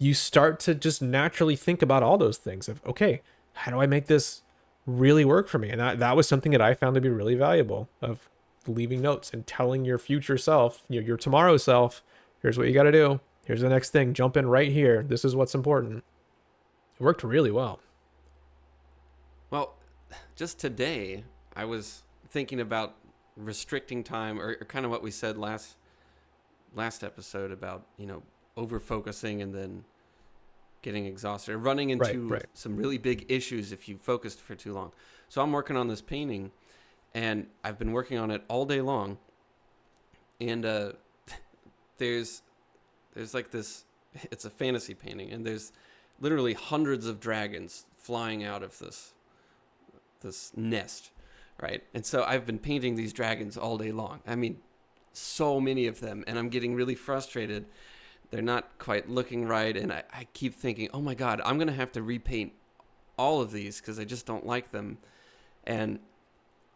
B: you start to just naturally think about all those things of, okay, how do I make this really work for me? And that was something that I found to be really valuable, of leaving notes and telling your future self, your tomorrow self, here's what you got to do. Here's the next thing. Jump in right here. This is what's important. It worked really well.
A: Well, just today, I was thinking about restricting time, or kind of what we said last episode about, over focusing and then getting exhausted, or running into some really big issues if you focused for too long. So I'm working on this painting, and I've been working on it all day long. And there's like this, it's a fantasy painting, and there's literally hundreds of dragons flying out of this nest, right? And so I've been painting these dragons all day long. I mean, so many of them, and I'm getting really frustrated. They're not quite looking right, and I keep thinking, oh my God, I'm going to have to repaint all of these because I just don't like them. And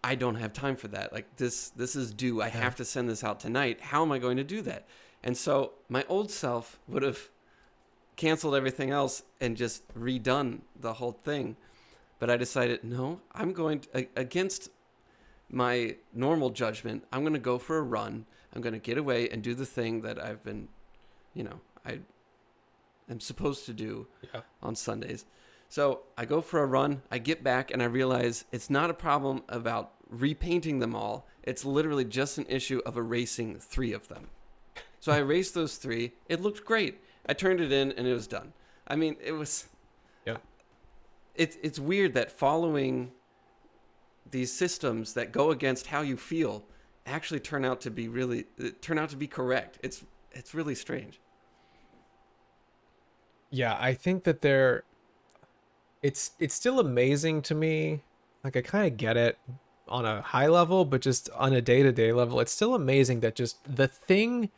A: I don't have time for that. Like, this is due. I have to send this out tonight. How am I going to do that? And so my old self would have canceled everything else and just redone the whole thing. But I decided, no, I'm going to, against my normal judgment, I'm going to go for a run. I'm going to get away and do the thing that I've been, I am supposed to do on Sundays. So I go for a run, I get back, and I realize it's not a problem about repainting them all. It's literally just an issue of erasing 3 of them. So I erased those 3. It looked great. I turned it in and it was done. I mean, it was...
B: Yeah.
A: It's weird that following these systems that go against how you feel actually turn out to be correct. It's really strange.
B: Yeah, I think that it's still amazing to me. Like, I kind of get it on a high level, but just on a day-to-day level, it's still amazing that just the thing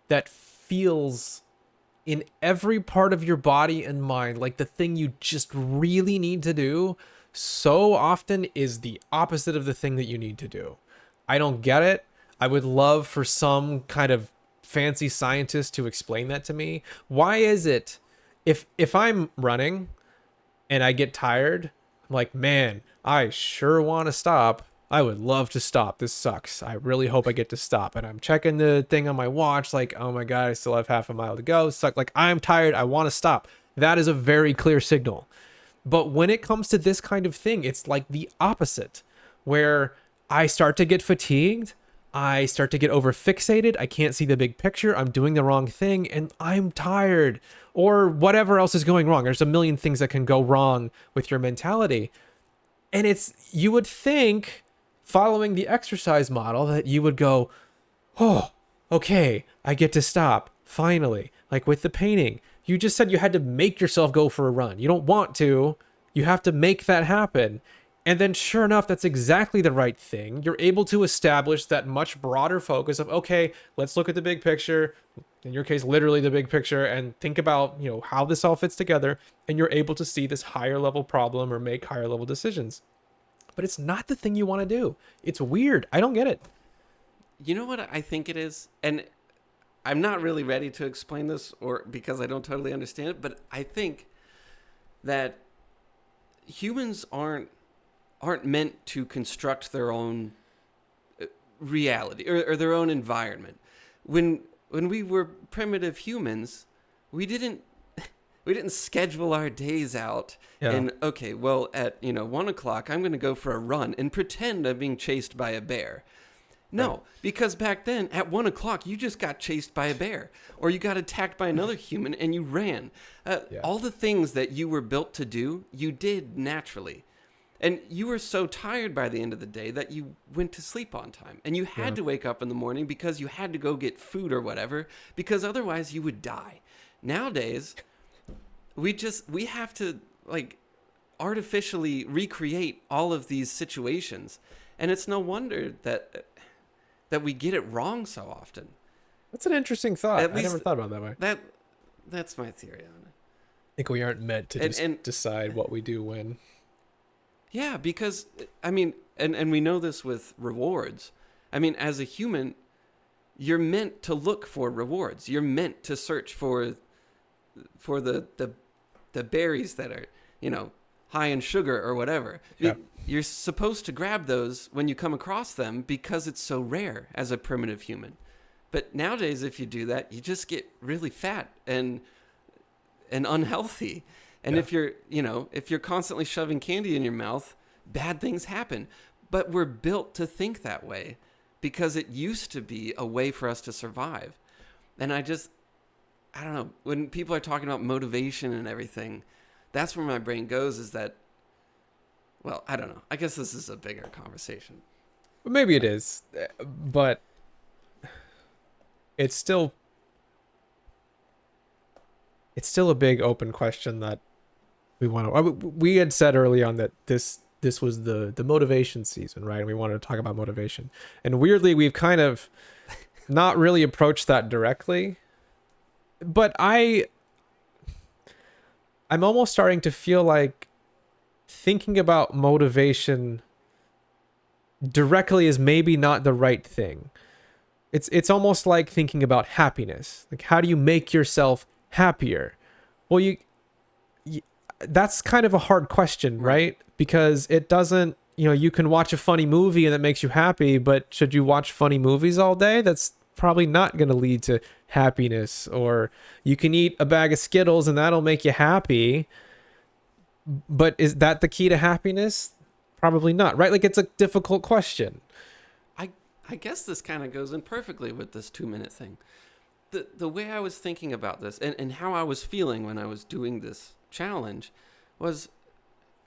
B: that feels in every part of your body and mind, like the thing you just really need to do, so often is the opposite of the thing that you need to do. I don't get it. I would love for some kind of fancy scientist to explain that to me. Why is it if I'm running and I get tired, I'm like, man, I sure want to stop. I would love to stop. This sucks. I really hope I get to stop. And I'm checking the thing on my watch, like, oh my God, I still have half a mile to go. Suck. Like, I'm tired. I want to stop. That is a very clear signal. But when it comes to this kind of thing, it's like the opposite, where I start to get fatigued. I start to get over fixated. I can't see the big picture. I'm doing the wrong thing and I'm tired, or whatever else is going wrong. There's a million things that can go wrong with your mentality. And you would think, following the exercise model, that you would go, oh, okay, I get to stop finally. Like with the painting, you just said you had to make yourself go for a run. You don't want to, you have to make that happen. And then sure enough, that's exactly the right thing. You're able to establish that much broader focus of, okay, let's look at the big picture. In your case, literally the big picture, and think about, how this all fits together. And you're able to see this higher level problem or make higher level decisions. But it's not the thing you want to do. It's weird. I don't get it.
A: You know what I think it is? And I'm not really ready to explain this, or because I don't totally understand it, but I think that humans aren't meant to construct their own reality or their own environment. When we were primitive humans, we didn't schedule our days out.
B: Yeah.
A: And okay, well, at 1:00 I'm going to go for a run and pretend I'm being chased by a bear. No,
B: Right.
A: because back then at 1:00 you just got chased by a bear, or you got attacked by another human and you ran.
B: Yeah.
A: All the things that you were built to do, you did naturally. And you were so tired by the end of the day that you went to sleep on time. And you had to wake up in the morning because you had to go get food or whatever, because otherwise you would die. Nowadays, we have to artificially recreate all of these situations. And it's no wonder that we get it wrong so often.
B: That's an interesting thought.
A: At
B: I
A: least
B: never thought about it that way.
A: That's my theory on it.
B: I think we aren't meant to just decide what we do when.
A: Yeah, because, I mean, and we know this with rewards. I mean, as a human, you're meant to look for rewards. You're meant to search for the berries that are, high in sugar or whatever.
B: Yeah.
A: You're supposed to grab those when you come across them because it's so rare as a primitive human. But nowadays, if you do that, you just get really fat and unhealthy. And if you're constantly shoving candy in your mouth, bad things happen. But we're built to think that way because it used to be a way for us to survive. And I don't know, when people are talking about motivation and everything, that's where my brain goes, is that, well, I don't know. I guess this is a bigger conversation.
B: Maybe it is, but it's still a big open question that we had said early on that this was the motivation season, right? And we wanted to talk about motivation. And weirdly, we've kind of not really approached that directly. But I'm almost starting to feel like thinking about motivation directly is maybe not the right thing. It's almost like thinking about happiness. Like, how do you make yourself happier? Well, that's kind of a hard question, right? Because it doesn't, you can watch a funny movie and that makes you happy, but should you watch funny movies all day? That's probably not going to lead to happiness. Or you can eat a bag of Skittles and that'll make you happy. But is that the key to happiness? probably not, right? Like it's a difficult question.
A: I I guess this kind of goes in perfectly with this 2 minute thing. The way I was thinking about this and how I was feeling when I was doing this challenge was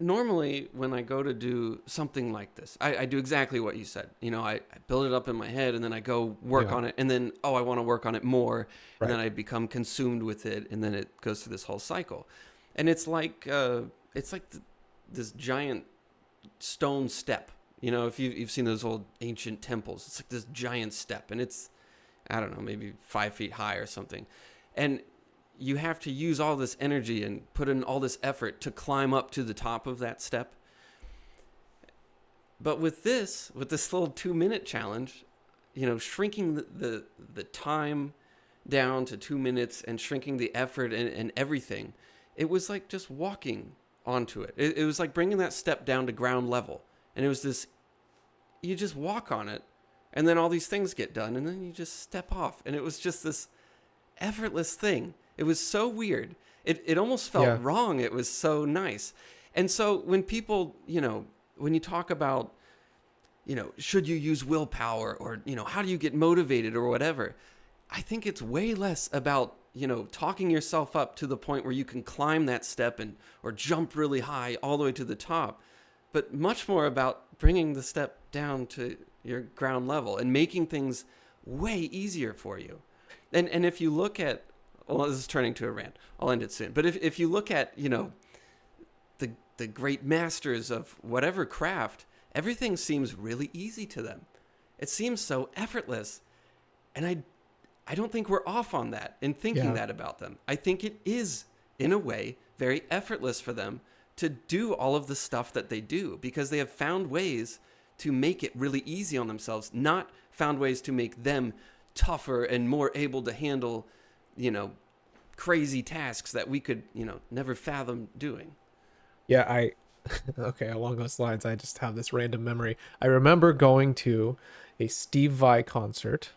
A: normally when I go to do something like this, I do exactly what you said. I build it up in my head and then I go work
B: Yeah.
A: on it and then, oh, I want to work on it more. And
B: Right.
A: then I become consumed with it and then it goes through this whole cycle. And it's like this giant stone step. If you've seen those old ancient temples, it's like this giant step and it's, I don't know, maybe 5 feet high or something. And you have to use all this energy and put in all this effort to climb up to the top of that step. But with this little 2 minute challenge, shrinking the time down to 2 minutes and shrinking the effort and everything, it was like just walking onto it. It was like bringing that step down to ground level. And it was this, you just walk on it and then all these things get done and then you just step off. And it was just this effortless thing. It was so weird. It almost felt
B: Yeah.
A: wrong. It was so nice. And so when people, when you talk about, should you use willpower or, how do you get motivated or whatever, I think it's way less about, talking yourself up to the point where you can climb that step or jump really high all the way to the top, but much more about bringing the step down to your ground level and making things way easier for you. And if you look at, well, this is turning to a rant. I'll end it soon. But if you look at, the great masters of whatever craft, everything seems really easy to them. It seems so effortless. And I don't think we're off on that in thinking
B: Yeah.
A: that about them. I think it is, in a way, very effortless for them to do all of the stuff that they do because they have found ways to make it really easy on themselves, not found ways to make them tougher and more able to handle, crazy tasks that we could, never fathom doing.
B: Yeah, okay, along those lines, I just have this random memory. I remember going to a Steve Vai concert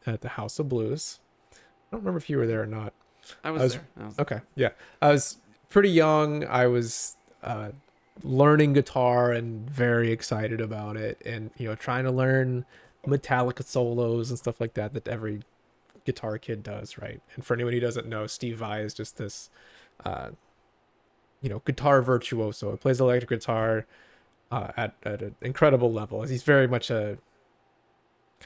B: at the House of Blues. I don't remember if you were there or not.
A: I was there.
B: Okay, yeah. I was pretty young. I was learning guitar and very excited about it, and trying to learn Metallica solos and stuff like that every guitar kid does, right? And for anyone who doesn't know, Steve Vai is just this guitar virtuoso. He plays electric guitar at an incredible level. He's very much kind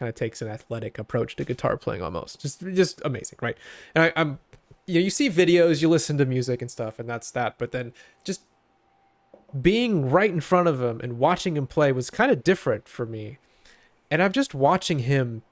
B: of takes an athletic approach to guitar playing, almost just amazing, right? And I'm you see videos, you listen to music and stuff, and that's that. But then just being right in front of him and watching him play was kind of different for me. And I'm just watching him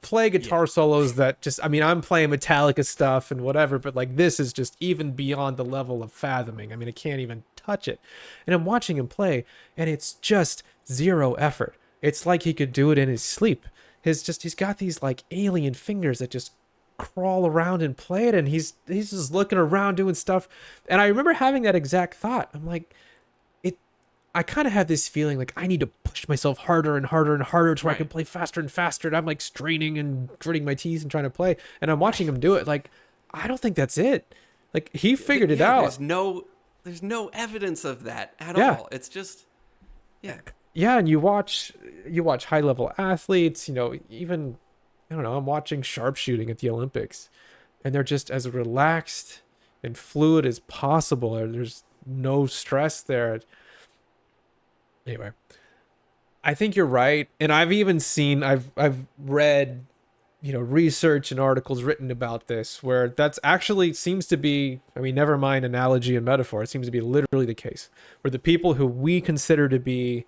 B: play guitar solos that I'm playing Metallica stuff and whatever, but like this is just even beyond the level of fathoming. I can't even touch it. And I'm watching him play and it's just zero effort. It's like he could do it in his sleep. He's got these like alien fingers that just crawl around and play it, and he's just looking around doing stuff. And I remember having that exact thought. I'm like, I kind of have this feeling like I need to push myself harder and harder and harder so I can play faster and faster. And I'm like straining and gritting my teeth and trying to play. And I'm watching him do it. Like, I don't think that's it. Like, he figured it out.
A: There's no evidence of that at
B: Yeah.
A: all. It's just,
B: Yeah, and you watch high level athletes, even, I don't know, I'm watching sharpshooting at the Olympics, and they're just as relaxed and fluid as possible. There's no stress there. Anyway, I think you're right. And I've read, research and articles written about this where that's actually seems to be, never mind analogy and metaphor, it seems to be literally the case where the people who we consider to be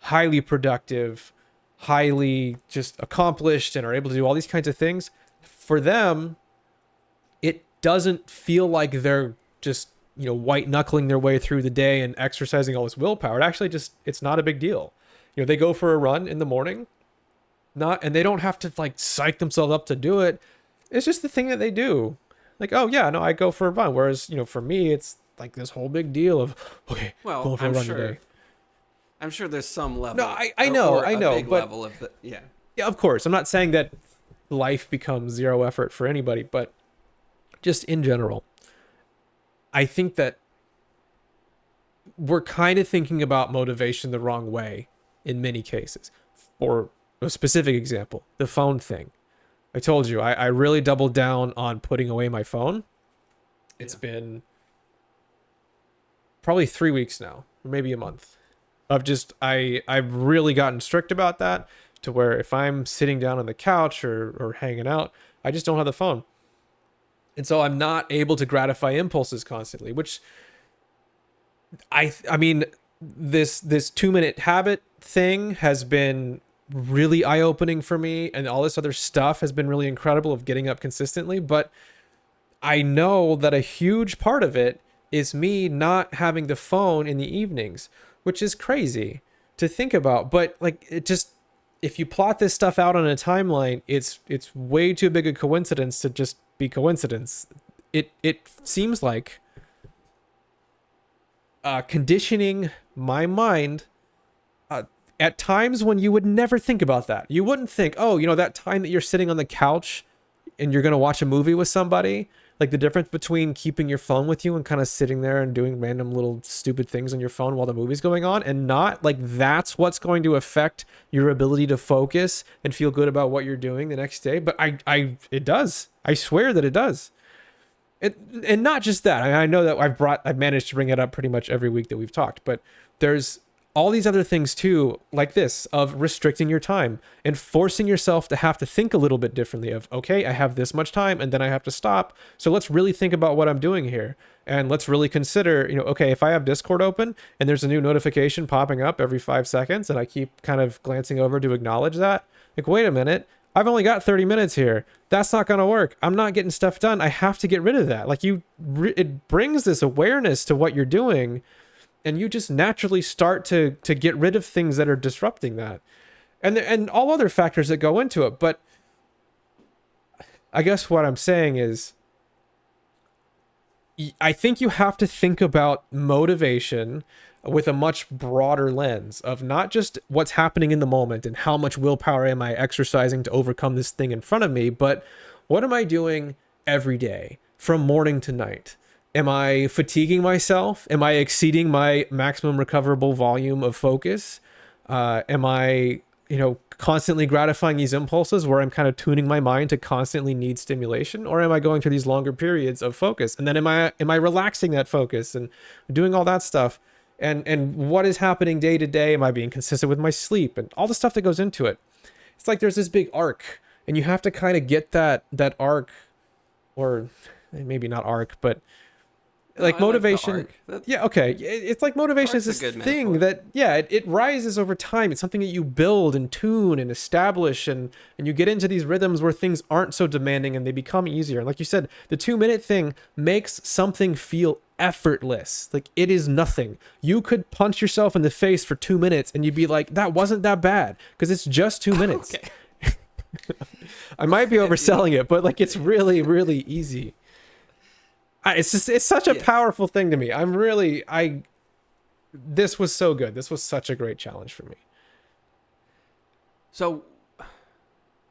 B: highly productive, highly just accomplished and are able to do all these kinds of things, for them, it doesn't feel like they're just white knuckling their way through the day and exercising all this willpower. It actually it's not a big deal. They go for a run in the morning, and they don't have to like psych themselves up to do it. It's just the thing that they do. Like, oh yeah, no, I go for a run. Whereas, for me, it's like this whole big deal of, okay,
A: well,
B: going for a run today.
A: I'm sure there's some level.
B: No, I know,
A: big
B: but
A: level of yeah.
B: Yeah, of course. I'm not saying that life becomes zero effort for anybody, but just in general, I think that we're kind of thinking about motivation the wrong way in many cases. For a specific example, the phone thing. I told you, I really doubled down on putting away my phone. It's been probably 3 weeks now, or maybe a month, of just I've really gotten strict about that, to where if I'm sitting down on the couch or hanging out, I just don't have the phone. And so I'm not able to gratify impulses constantly, which I mean, this 2 minute habit thing has been really eye opening for me, and all this other stuff has been really incredible of getting up consistently. But I know that a huge part of it is me not having the phone in the evenings, which is crazy to think about. But like, it just, if you plot this stuff out on a timeline, it's way too big a coincidence to just be coincidence. It seems like conditioning my mind at times when you would never think about that. You wouldn't think, oh, that time that you're sitting on the couch and you're going to watch a movie with somebody, like the difference between keeping your phone with you and kind of sitting there and doing random little stupid things on your phone while the movie's going on, and not like that's what's going to affect your ability to focus and feel good about what you're doing the next day. But it does. I swear that it does. And not just that. I know that I've managed to bring it up pretty much every week that we've talked, but there's all these other things too, like this, of restricting your time and forcing yourself to have to think a little bit differently of, okay, I have this much time and then I have to stop. So let's really think about what I'm doing here. And let's really consider, okay, if I have Discord open and there's a new notification popping up every 5 seconds and I keep kind of glancing over to acknowledge that, like, wait a minute, I've only got 30 minutes here. That's not going to work. I'm not getting stuff done. I have to get rid of that. Like, it brings this awareness to what you're doing, and you just naturally start to get rid of things that are disrupting that, and all other factors that go into it. But I guess what I'm saying is, I think you have to think about motivation with a much broader lens of not just what's happening in the moment and how much willpower am I exercising to overcome this thing in front of me, but what am I doing every day from morning to night? Am I fatiguing myself? Am I exceeding my maximum recoverable volume of focus? Am I, constantly gratifying these impulses where I'm kind of tuning my mind to constantly need stimulation? Or am I going through these longer periods of focus? And then am I relaxing that focus and doing all that stuff? And what is happening day to day? Am I being consistent with my sleep and all the stuff that goes into it? It's like there's this big arc, and you have to kind of get that arc, or maybe not arc, but like motivation. Yeah, okay. It's like motivation is this thing that, it rises over time. It's something that you build and tune and establish, and you get into these rhythms where things aren't so demanding and they become easier. And like you said, the 2-minute thing makes something feel effortless. Like, it is nothing. You could punch yourself in the face for 2 minutes and you'd be like, that wasn't that bad, because it's just 2 minutes. Okay. I might be overselling it, but like, it's really, really easy. It's such a powerful thing to me. This was so good. This was such a great challenge for me.
A: So,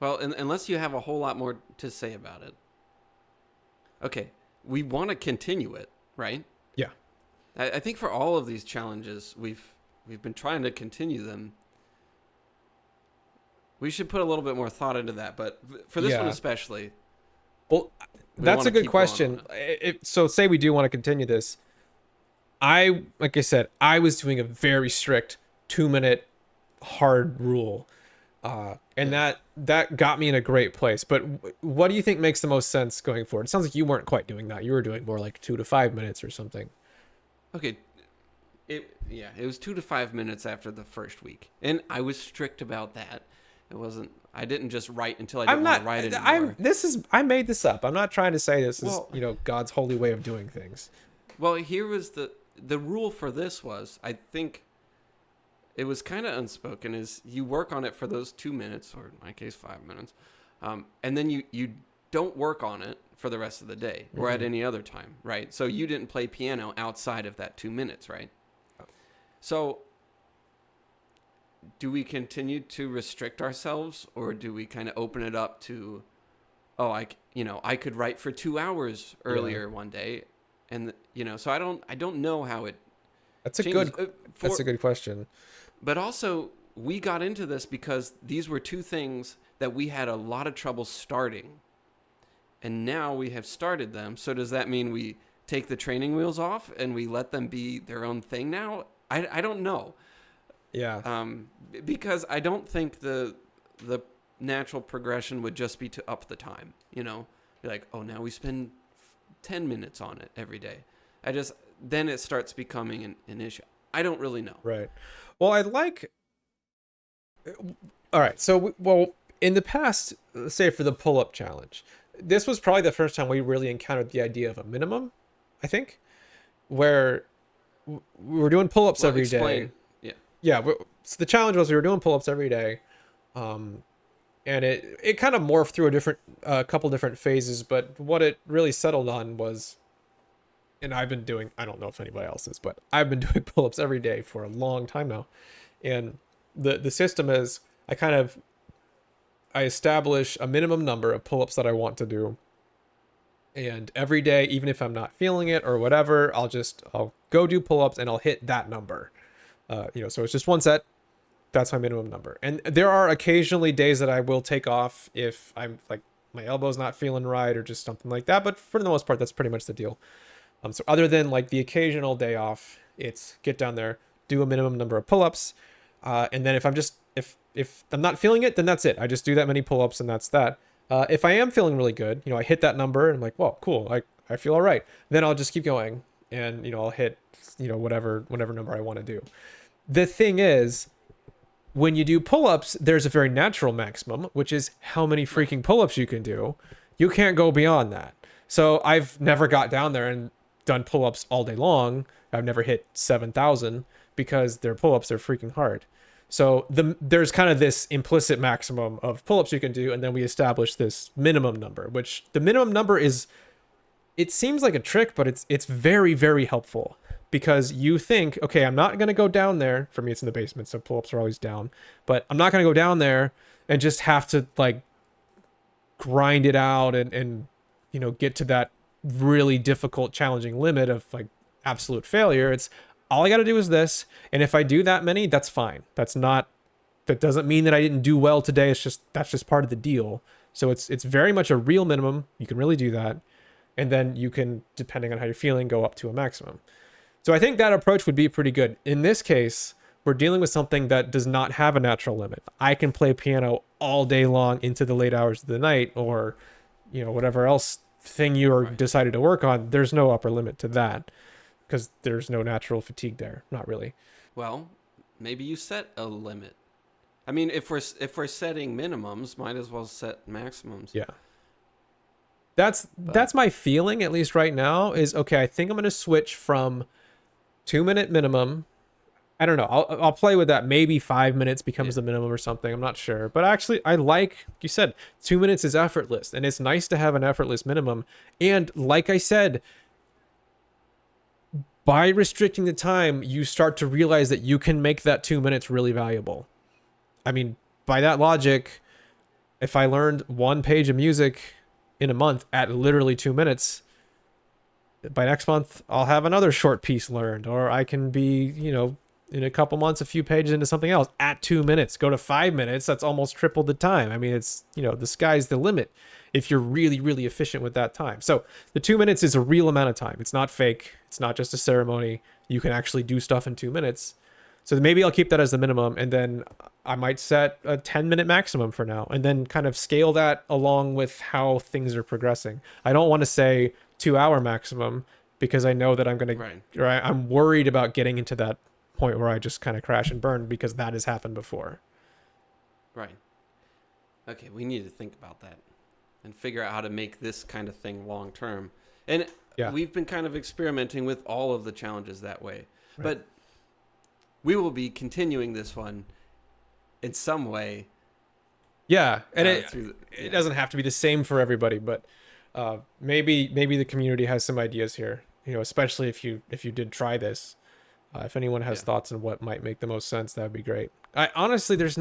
A: well, unless you have a whole lot more to say about it. Okay. We want to continue it, right?
B: Yeah.
A: I think for all of these challenges, we've been trying to continue them. We should put a little bit more thought into that, but for this one especially.
B: Well, that's a good question. So say we do want to continue this. Like I said, I was doing a very strict 2-minute hard rule. And that got me in a great place. But what do you think makes the most sense going forward? It sounds like you weren't quite doing that. You were doing more like 2 to 5 minutes or something.
A: Okay. It was 2 to 5 minutes after the first week. And I was strict about that. I didn't just write until I didn't want to write anymore.
B: I made this up. I'm not trying to say this is, God's holy way of doing things.
A: Well, here was the rule for this was, I think it was kind of unspoken, is you work on it for those 2 minutes, or in my case, 5 minutes. And then you don't work on it for the rest of the day or at any other time, right? So you didn't play piano outside of that 2 minutes, right? So do we continue to restrict ourselves, or do we kind of open it up to, I could write for 2 hours earlier one day, and so I don't know how it
B: That's a
A: changes.
B: good. That's a good question.
A: But also, we got into this because these were two things that we had a lot of trouble starting. And now we have started them. So does that mean we take the training wheels off and we let them be their own thing now? I don't know.
B: Yeah.
A: Because I don't think the natural progression would just be to up the time. You know, be like, oh, now we spend 10 minutes on it every day. Then it starts becoming an issue. I don't really know.
B: Right. Well, all right. So, well, in the past, say for the pull-up challenge, this was probably the first time we really encountered the idea of a minimum, I think, where we were doing pull-ups every day.
A: Yeah.
B: Yeah. So the challenge was we were doing pull-ups every day. And it kind of morphed through a couple different phases, but what it really settled on was, and I don't know if anybody else is, but I've been doing pull-ups every day for a long time now. And the system is I establish a minimum number of pull-ups that I want to do. And every day, even if I'm not feeling it or whatever, I'll go do pull-ups and I'll hit that number. So it's just one set. That's my minimum number. And there are occasionally days that I will take off if I'm like my elbow's not feeling right or just something like that. But for the most part, that's pretty much the deal. So other than like the occasional day off, it's get down there, do a minimum number of pull-ups. And then if I'm not feeling it, then that's it. I just do that many pull-ups and that's that. If I am feeling really good, I hit that number and I'm like, well, cool. I feel all right. Then I'll just keep going and, I'll hit, whatever number I want to do. The thing is, when you do pull-ups, there's a very natural maximum, which is how many freaking pull-ups you can do. You can't go beyond that. So I've never got down there and done pull-ups all day long. I've never hit 7,000 because their pull-ups are freaking hard. So there's kind of this implicit maximum of pull-ups you can do, and then we establish this minimum number, which the minimum number is, it seems like a trick, but it's very, very helpful. Because you think, okay, I'm not going to go down there. For me, it's in the basement, so pull-ups are always down. But I'm not going to go down there and just have to, like, grind it out and get to that really difficult, challenging limit of, like, absolute failure. It's, all I got to do is this. And if I do that many, that's fine. That doesn't mean that I didn't do well today. That's just part of the deal. So it's very much a real minimum. You can really do that. And then you can, depending on how you're feeling, go up to a maximum. So I think that approach would be pretty good. In this case, we're dealing with something that does not have a natural limit. I can play piano all day long into the late hours of the night, or, whatever else thing you are decided to work on. There's no upper limit to that because there's no natural fatigue there. Not really.
A: Well, maybe you set a limit. I mean, if we're setting minimums, might as well set maximums.
B: Yeah. That's my feeling, at least right now, is okay. I think I'm going to switch from 2-minute minimum. I don't know. I'll play with that. Maybe 5 minutes becomes the minimum or something. I'm not sure. But actually, like you said, 2 minutes is effortless. And it's nice to have an effortless minimum. And like I said, by restricting the time, you start to realize that you can make that 2 minutes really valuable. I mean, by that logic, if I learned one page of music in a month at literally 2 minutes, by next month I'll have another short piece learned, or I can be, in a couple months, a few pages into something else at 2 minutes, go to 5 minutes. That's almost triple the time. I mean, it's, the sky's the limit if you're really, really efficient with that time. So the 2 minutes is a real amount of time. It's not fake. It's not just a ceremony. You can actually do stuff in 2 minutes. So maybe I'll keep that as the minimum, and then I might set a 10-minute maximum for now, and then kind of scale that along with how things are progressing. I don't want to say 2-hour maximum because I know that I'm going to, I'm worried about getting into that point where I just kind of crash and burn because that has happened before.
A: Right. Okay, we need to think about that and figure out how to make this kind of thing long term. And we've been kind of experimenting with all of the challenges that way. Right. But we will be continuing this one in some way.
B: Yeah, and it doesn't have to be the same for everybody, but maybe the community has some ideas here. Especially if you did try this. If anyone has thoughts on what might make the most sense, that would be great. Honestly, there's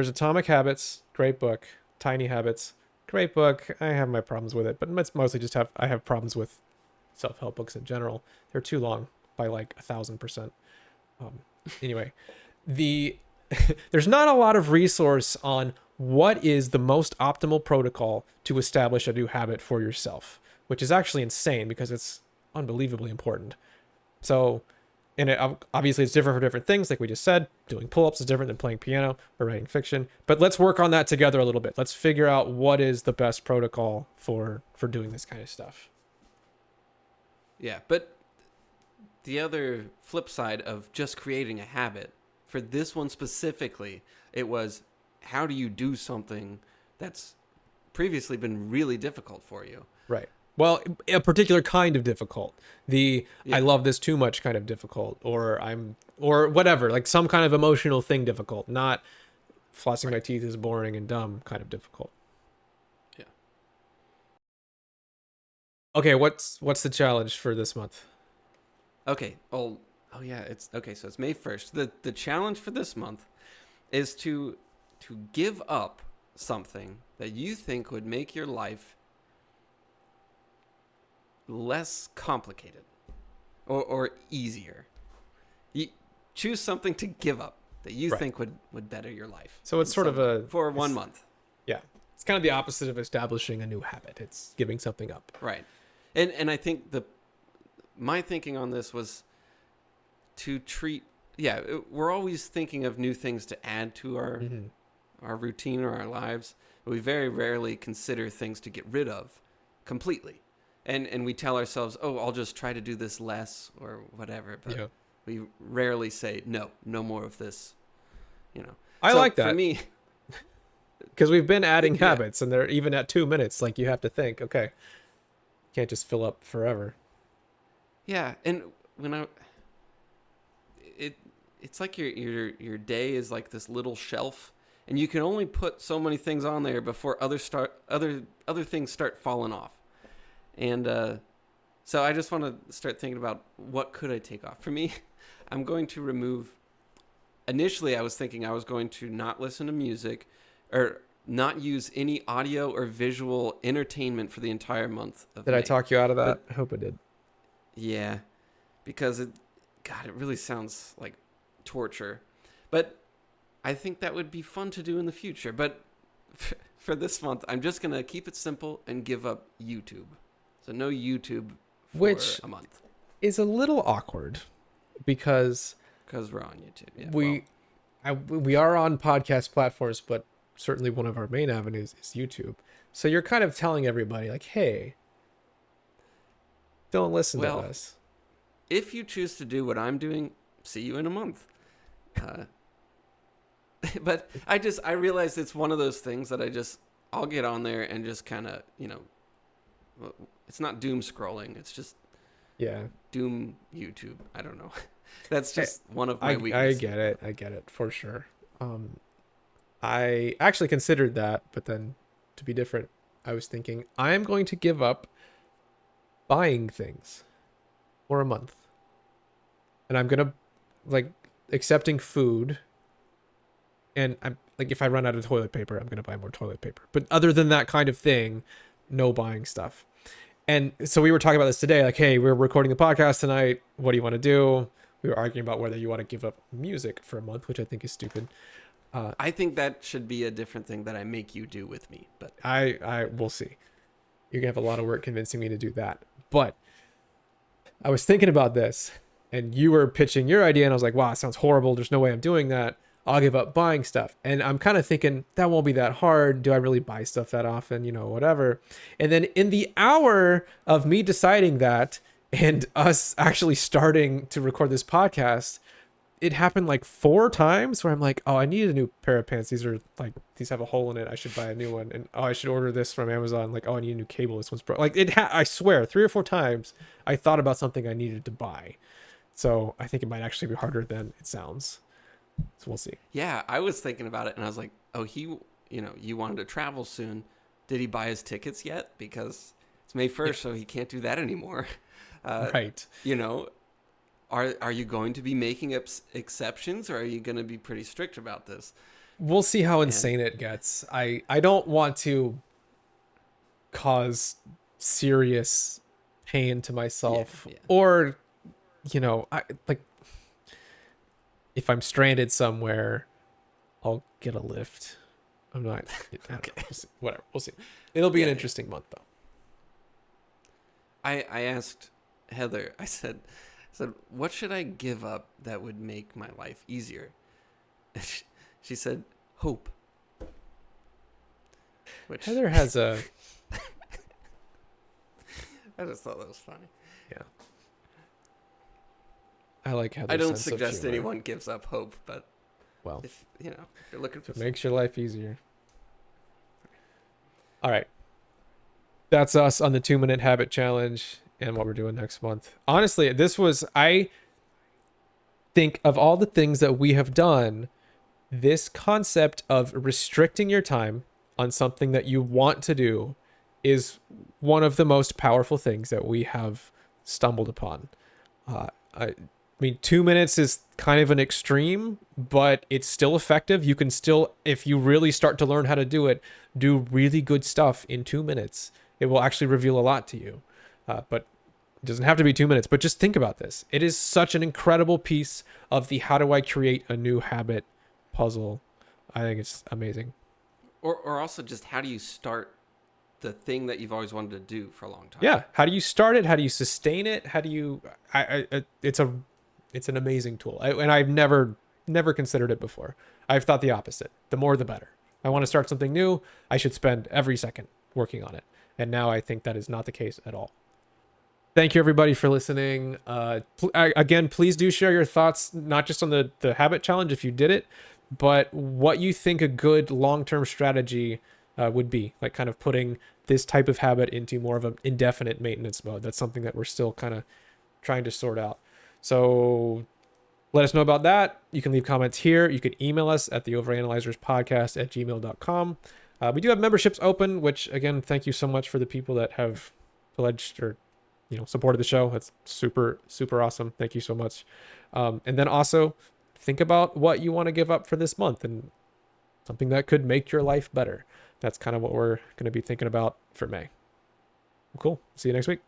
B: Atomic Habits, great book. Tiny Habits, great book. I have my problems with it, but it's mostly just I have problems with self-help books in general. They're too long by like 1,000%. Anyway, the there's not a lot of resource on what is the most optimal protocol to establish a new habit for yourself, which is actually insane because it's unbelievably important. So, and obviously it's different for different things. Like we just said, doing pull-ups is different than playing piano or writing fiction. But let's work on that together a little bit. Let's figure out what is the best protocol for doing this kind of stuff.
A: Yeah, but the other flip side of just creating a habit, for this one specifically, it was how do you do something that's previously been really difficult for you?
B: Right. Well, a particular kind of difficult. I love this too much kind of difficult, or whatever, like some kind of emotional thing difficult, not flossing my teeth is boring and dumb kind of difficult.
A: Yeah.
B: Okay, what's the challenge for this month?
A: Okay. Oh yeah, it's okay, so it's May 1st. The challenge for this month is to give up something that you think would make your life less complicated or easier. You choose something to give up that you think would better your life.
B: So it's sort of
A: for 1 month.
B: Yeah. It's kind of the opposite of establishing a new habit. It's giving something up.
A: Right. And I think my thinking on this was to treat we're always thinking of new things to add to our routine or our lives. But we very rarely consider things to get rid of completely. And we tell ourselves, oh, I'll just try to do this less or whatever. But we rarely say, no more of this.
B: I like that.
A: For me,
B: because we've been adding habits, and they're even at 2 minutes. Like you have to think, okay, can't just fill up forever.
A: Yeah, and it's like your day is like this little shelf, and you can only put so many things on there before other things start falling off. And so I just want to start thinking about what could I take off. For me, I'm going to remove. Initially, I was thinking I was going to not listen to music or not use any audio or visual entertainment for the entire month of May.
B: I talk you out of that? I hope I did.
A: Yeah, because it really sounds like torture. But I think that would be fun to do in the future. But for this month, I'm just going to keep it simple and give up YouTube. So no YouTube for a month.
B: Is a little awkward because
A: we're on YouTube. Yeah,
B: we are on podcast platforms, but certainly one of our main avenues is YouTube. So you're kind of telling everybody like, hey, don't listen to us.
A: If you choose to do what I'm doing, see you in a month. But I realize it's one of those things that I'll get on there and just kind of, it's not doom scrolling. It's just doom YouTube. I don't know. That's just one of my weaknesses.
B: I get it for sure. I actually considered that, but then to be different, I was thinking I'm going to give up buying things for a month. And I'm going to like accepting food. And I'm like, if I run out of toilet paper, I'm going to buy more toilet paper. But other than that kind of thing, no buying stuff. And so we were talking about this today, like, hey, we're recording the podcast tonight. What do you want to do? We were arguing about whether you want to give up music for a month, which I think is stupid.
A: I think that should be a different thing that I make you do with me. But
B: we'll see. You're gonna have a lot of work convincing me to do that. But I was thinking about this, and you were pitching your idea, and I was like, wow, it sounds horrible. There's no way I'm doing that. I'll give up buying stuff. And I'm kind of thinking that won't be that hard. Do I really buy stuff that often? Whatever. And then in the hour of me deciding that and us actually starting to record this podcast, it happened like 4 times where I'm like, oh, I need a new pair of pants. These have a hole in it. I should buy a new one. And I should order this from Amazon. Like, oh, I need a new cable. This one's broke. Like I swear 3 or 4 times I thought about something I needed to buy. So I think it might actually be harder than it sounds. So we'll see.
A: Yeah, I was thinking about it and I was like, oh, you wanted to travel soon. Did he buy his tickets yet? Because it's May 1st, so he can't do that anymore.
B: Right.
A: Are you going to be making exceptions, or are you going to be pretty strict about this?
B: We'll see how insane it gets. I don't want to cause serious pain to myself,
A: Yeah.
B: or I like if I'm stranded somewhere, I'll get a lift. I'm not. I don't know. We'll see. Whatever. We'll see. It'll be an
A: Yeah.
B: interesting month though.
A: I asked Heather, I said, what should I give up that would make my life easier? She said, hope. Which
B: Heather has a
A: I just thought that was funny.
B: I like Heather's
A: I don't
B: sense of
A: suggest
B: humor.
A: anyone gives up hope, but
B: Well,
A: if if you're looking for
B: it makes your life easier. All right. That's us on the 2-minute habit challenge and what we're doing next month. Honestly, I think of all the things that we have done, this concept of restricting your time on something that you want to do is one of the most powerful things that we have stumbled upon. I mean, 2 minutes is kind of an extreme, but it's still effective. You can still, if you really start to learn how to do it, do really good stuff in 2 minutes. It will actually reveal a lot to you. But it doesn't have to be 2 minutes, but just think about this. It is such an incredible piece of the how do I create a new habit puzzle. I think it's amazing.
A: or also just how do you start the thing that you've always wanted to do for a long time?
B: Yeah. How do you start it? How do you sustain it? How do you, it's an amazing tool. And I've never considered it before. I've thought the opposite. The more, the better. I want to start something new. I should spend every second working on it. And now I think that is not the case at all. Thank you everybody for listening. Again, please do share your thoughts, not just on the habit challenge if you did it, but what you think a good long-term strategy would be, like kind of putting this type of habit into more of an indefinite maintenance mode. That's something that we're still kind of trying to sort out. So let us know about that. You can leave comments here. You can email us at the overanalyzerspodcast@gmail.com. We do have memberships open, which again, thank you so much for the people that have pledged or supported the show. That's super, super awesome. Thank you so much. And then also think about what you want to give up for this month and something that could make your life better. That's kind of what we're going to be thinking about for May. Cool. See you next week.